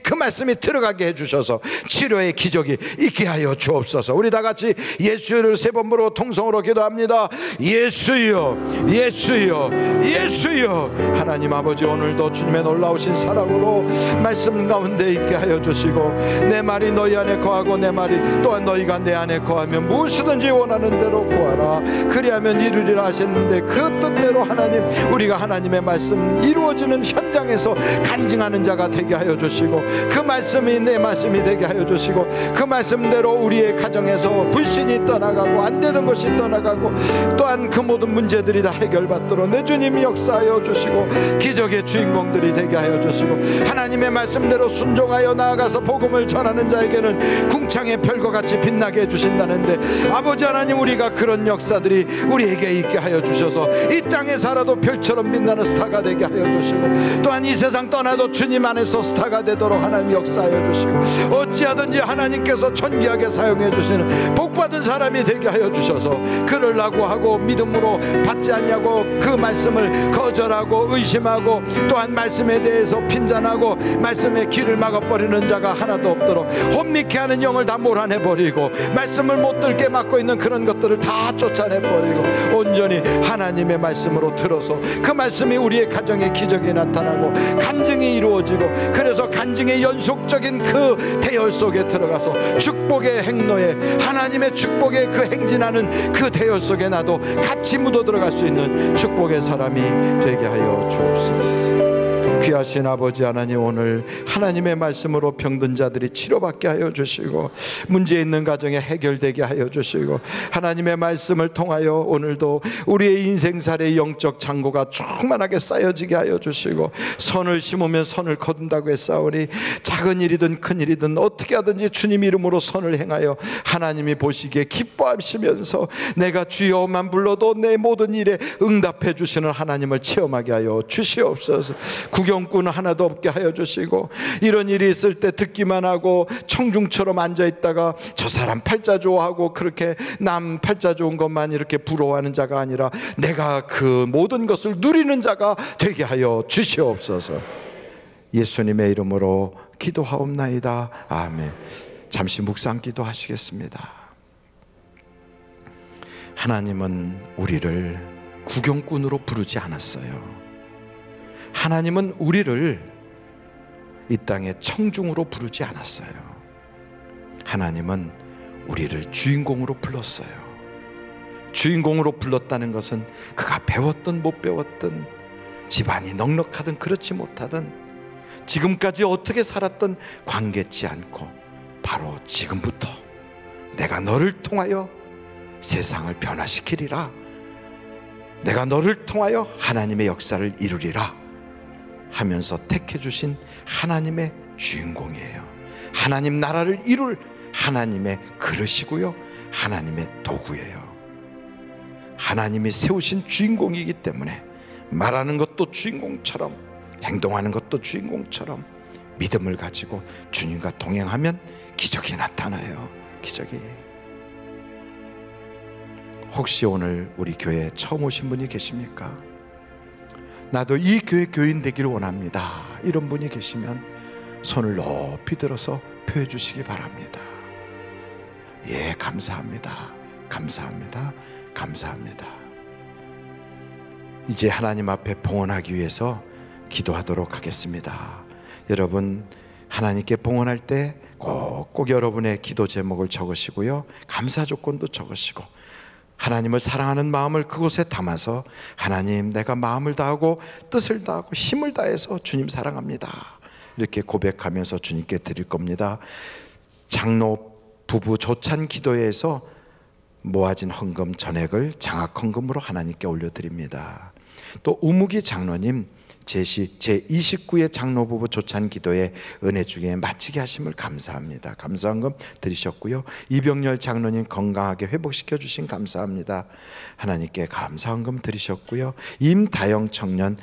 그 말씀이 들어가게 해주셔서 치료의 기적이 있게 하여 주옵소서. 우리 다 같이 예수를 3번 부르고 통성으로 기도합니다. 예수여, 예수여, 예수여. 하나님 아버지, 오늘도 주님의 놀라우신 사랑으로 말씀 가운데 있게 하여 주시고, 내 말이 너희 안에 거하고 내 말이 또한 너희가 내 안에 거하면 무엇이든지 원하는 대로 구하라. 그리하면 이루리라 하셨는데, 그 뜻대로 하나님, 우리가 하나님의 말씀 이루어지는 현장에서 간증하는 자가 되게 하여 주시고 그 말씀이 내 말씀이 되게 하여 주시고 그 말씀대로 우리의 가정에서 불신이 떠나가고 안 되는 것이 떠나가고 또한 그 모든 문제들이 다 해결받도록 내 주님이 역사하여 주시고 기적의 주인공들이 되게 하여 주시고 하나님의 말씀대로 순종하여 나아가서 복음을 전하는 자에게는 궁창의 별과 같이 빛나게 해주신다는데 아버지 하나님, 우리가 그런 역사들이 우리에게 있게 하여 주셔서 이 땅에 살아도 별처럼 빛나는 스타가 되게 하여 주시고 또한 이 세상 떠나도 주님 안에서 스타가 되도록 하나님 역사하여 주시고 어찌하든지 하나님께서 존귀하게 사용해 주시는 복받은 사람이 되게 하여 주셔서 그러려고 하고 믿음으로 받지 않냐고 그 말씀을 거절하고 의심하고 또한 말씀에 대해서 핀잔하고 말씀에 귀를 막아버리는 자가 하나도 없도록 혼미케 하는 영을 다 몰아내버리고 말씀을 못 듣게 막고 있는 그런 것들을 다 쫓아내버리고 온전히 하나님의 말씀으로 들어서 그 말씀이 우리의 가정에 기적이 나타나고 간증이 이루어지고 그래서 간증의 연속적인 그 대열 속에 들어가서 축복의 행로에 하나님의 축복의 그 행진하는 그 대열 속에 나도 같이 묻어 들어갈 수 있는 축복의 사람이 되게 하여 주옵소서. 귀하신 아버지 하나님, 오늘 하나님의 말씀으로 병든 자들이 치료받게 하여 주시고 문제 있는 가정에 해결되게 하여 주시고 하나님의 말씀을 통하여 오늘도 우리의 인생살의 영적 창고가 충만하게 쌓여지게 하여 주시고 선을 심으면 선을 거둔다고 했사오니 작은 일이든 큰 일이든 어떻게 하든지 주님 이름으로 선을 행하여 하나님이 보시기에 기뻐하시면서 내가 주여만 불러도 내 모든 일에 응답해 주시는 하나님을 체험하게 하여 주시옵소서. 구경꾼 하나도 없게 하여 주시고 이런 일이 있을 때 듣기만 하고 청중처럼 앉아있다가 저 사람 팔자 좋아하고 그렇게 남 팔자 좋은 것만 이렇게 부러워하는 자가 아니라 내가 그 모든 것을 누리는 자가 되게 하여 주시옵소서. 예수님의 이름으로 기도하옵나이다. 아멘. 잠시 묵상 기도하시겠습니다. 하나님은 우리를 구경꾼으로 부르지 않았어요. 하나님은 우리를 이 땅의 청중으로 부르지 않았어요. 하나님은 우리를 주인공으로 불렀어요. 주인공으로 불렀다는 것은 그가 배웠든 못 배웠든 집안이 넉넉하든 그렇지 못하든 지금까지 어떻게 살았든 관계치 않고 바로 지금부터 내가 너를 통하여 세상을 변화시키리라, 내가 너를 통하여 하나님의 역사를 이루리라 하면서 택해 주신 하나님의 주인공이에요. 하나님 나라를 이룰 하나님의 그릇이고요, 하나님의 도구예요. 하나님이 세우신 주인공이기 때문에 말하는 것도 주인공처럼 행동하는 것도 주인공처럼 믿음을 가지고 주님과 동행하면 기적이 나타나요. 기적이. 혹시 오늘 우리 교회에 처음 오신 분이 계십니까? 나도 이 교회 교인 되기를 원합니다, 이런 분이 계시면 손을 높이 들어서 표해 주시기 바랍니다. 예, 감사합니다. 감사합니다. 감사합니다. 이제 하나님 앞에 봉헌하기 위해서 기도하도록 하겠습니다. 여러분, 하나님께 봉헌할 때 꼭 여러분의 기도 제목을 적으시고요, 감사 조건도 적으시고 하나님을 사랑하는 마음을 그곳에 담아서 하나님, 내가 마음을 다하고 뜻을 다하고 힘을 다해서 주님 사랑합니다, 이렇게 고백하면서 주님께 드릴 겁니다. 장로 부부 조찬 기도회에서 모아진 헌금 전액을 장학 헌금으로 하나님께 올려드립니다. 또 우무기 장로님 제29회 장로부부 조찬 기도회 은혜 중에 마치게 하심을 감사합니다. 감사헌금 드리셨고요. 이병렬 장로님 건강하게 회복시켜 주신 감사합니다. 하나님께 감사헌금 드리셨고요. 임다영 청년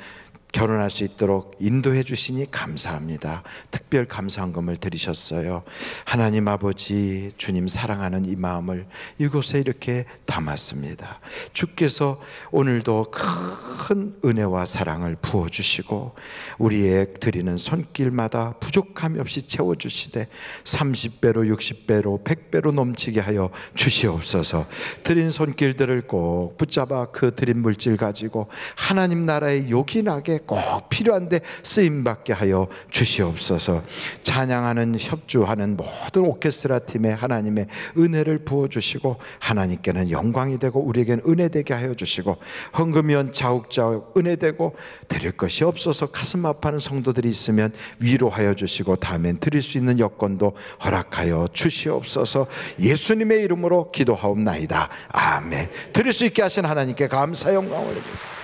결혼할 수 있도록 인도해 주시니 감사합니다. 특별 감사헌금을 드리셨어요. 하나님 아버지, 주님 사랑하는 이 마음을 이곳에 이렇게 담았습니다. 주께서 오늘도 큰 은혜와 사랑을 부어주시고 우리의 드리는 손길마다 부족함이 없이 채워주시되 30배로 60배로 100배로 넘치게 하여 주시옵소서. 드린 손길들을 꼭 붙잡아 그 드린 물질 가지고 하나님 나라에 요긴하게 꼭 필요한데 쓰임받게 하여 주시옵소서. 찬양하는 협주하는 모든 오케스트라 팀에 하나님의 은혜를 부어주시고 하나님께는 영광이 되고 우리에게는 은혜되게 하여 주시고 헌금위원 자욱자욱 은혜되고 드릴 것이 없어서 가슴 아파하는 성도들이 있으면 위로하여 주시고 다음엔 드릴 수 있는 여건도 허락하여 주시옵소서. 예수님의 이름으로 기도하옵나이다. 아멘. 드릴 수 있게 하신 하나님께 감사 영광을 올립니다.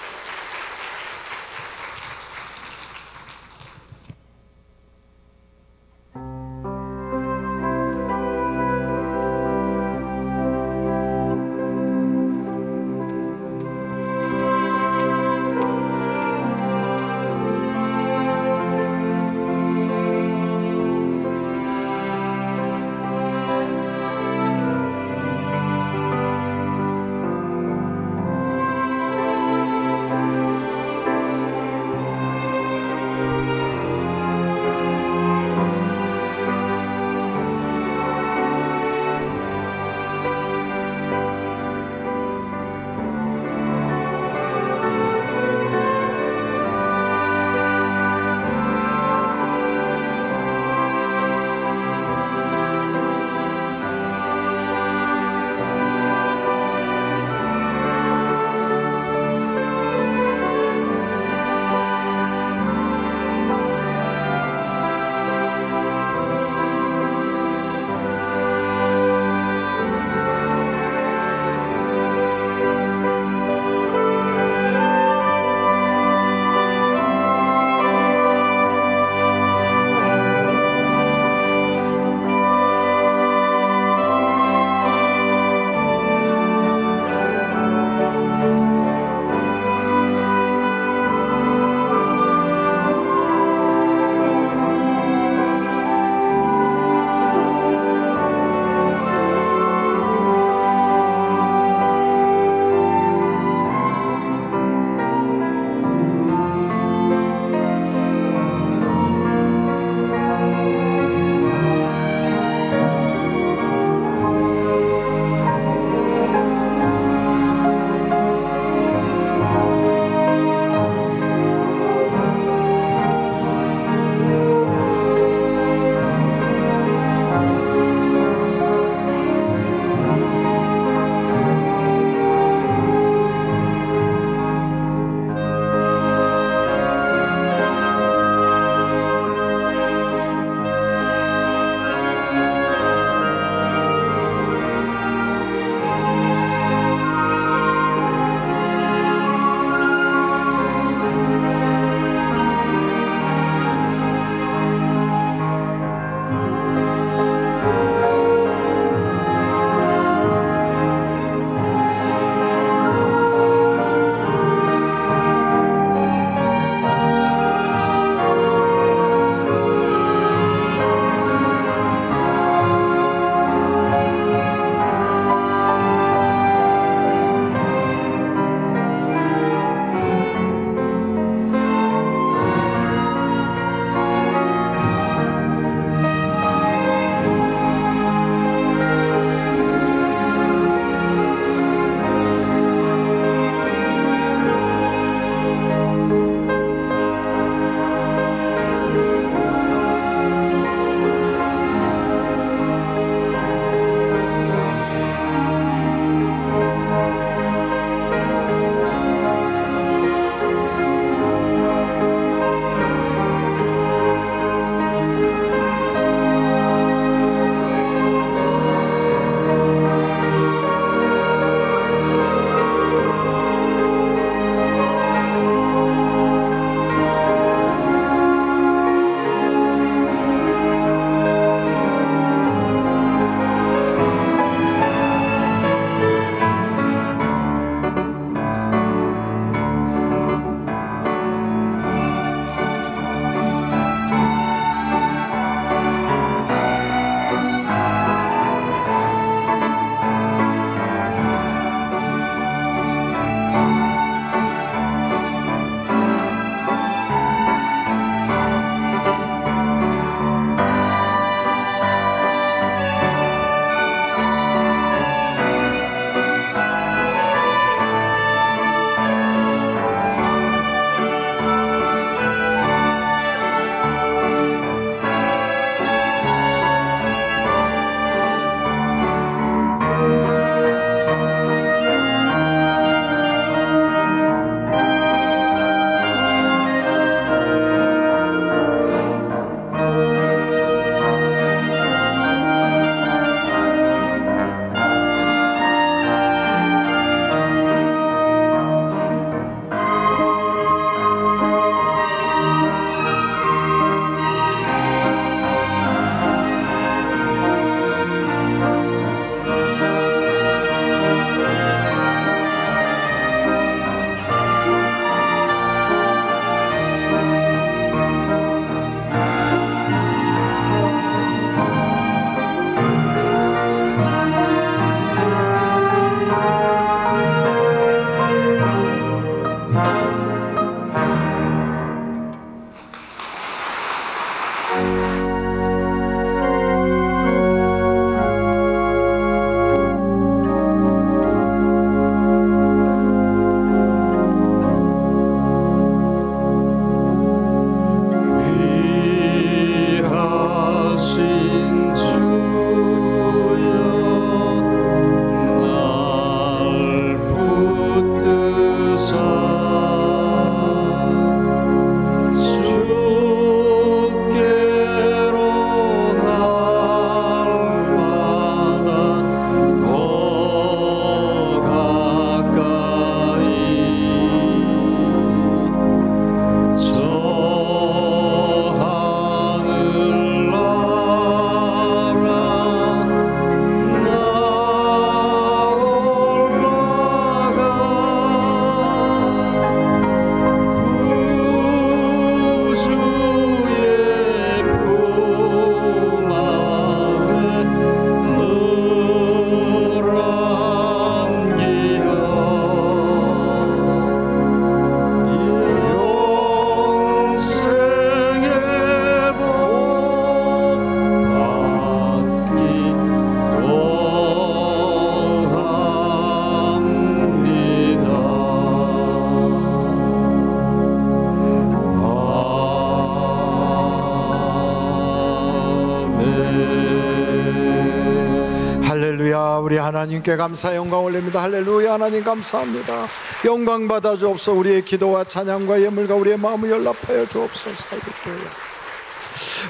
우리 하나님께 감사 영광 올립니다. 할렐루야. 하나님 감사합니다. 영광 받아 주옵소서. 우리의 기도와 찬양과 예물과 우리의 마음을 연락하여 주옵소서. 할렐루야.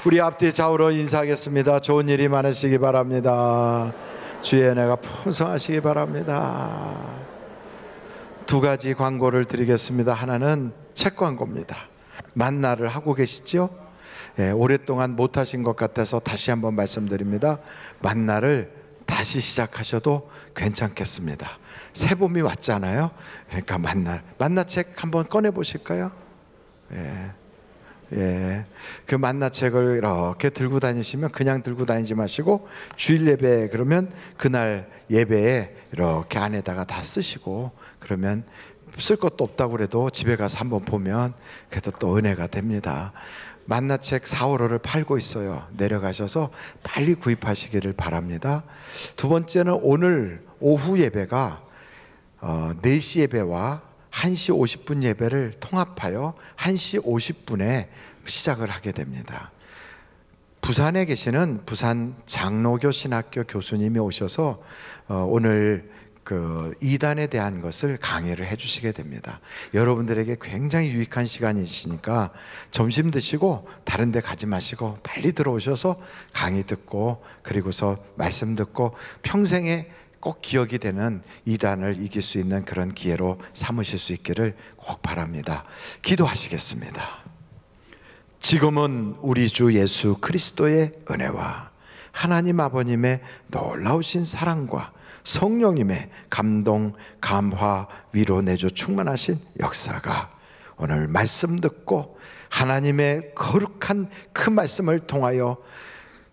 우리 앞뒤 좌우로 인사하겠습니다. 좋은 일이 많으시기 바랍니다. 주의 은혜가 풍성하시기 바랍니다. 두 가지 광고를 드리겠습니다. 하나는 책 광고입니다. 만나를 하고 계시죠? 오랫동안 못하신 것 같아서 다시 한번 말씀드립니다. 만나를 다시 시작하셔도 괜찮겠습니다. 새 봄이 왔잖아요. 그러니까 만나책 한번 꺼내 보실까요? 그 만나책을 이렇게 들고 다니시면 그냥 들고 다니지 마시고 주일 예배 그러면 그날 예배에 이렇게 안에다가 다 쓰시고, 그러면 쓸 것도 없다고 그래도 집에 가서 한번 보면 그래도 또 은혜가 됩니다. 만나책 4월호를 팔고 있어요. 내려가셔서 빨리 구입하시기를 바랍니다. 두 번째는 오늘 오후 예배가 4시 예배와 1시 50분 예배를 통합하여 1시 50분에 시작을 하게 됩니다. 부산에 계시는 부산 장로교 신학교 교수님이 오셔서 오늘 그 이단에 대한 것을 강의를 해주시게 됩니다. 여러분들에게 굉장히 유익한 시간이시니까 점심 드시고 다른 데 가지 마시고 빨리 들어오셔서 강의 듣고 그리고서 말씀 듣고 평생에 꼭 기억이 되는 이단을 이길 수 있는 그런 기회로 삼으실 수 있기를 꼭 바랍니다. 기도하시겠습니다. 지금은 우리 주 예수 그리스도의 은혜와 하나님 아버님의 놀라우신 사랑과 성령님의 감동, 감화, 위로, 내조 충만하신 역사가 오늘 말씀 듣고 하나님의 거룩한 그 말씀을 통하여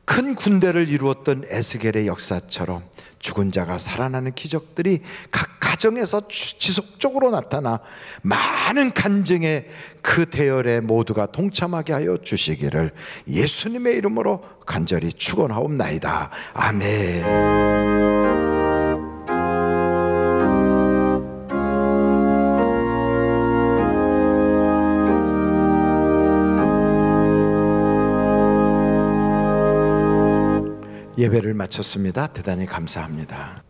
큰 군대를 이루었던 에스겔의 역사처럼 죽은 자가 살아나는 기적들이 각 가정에서 지속적으로 나타나 많은 간증의 그 대열에 모두가 동참하게 하여 주시기를 예수님의 이름으로 간절히 축원하옵나이다. 아멘. 예배를 마쳤습니다. 대단히 감사합니다.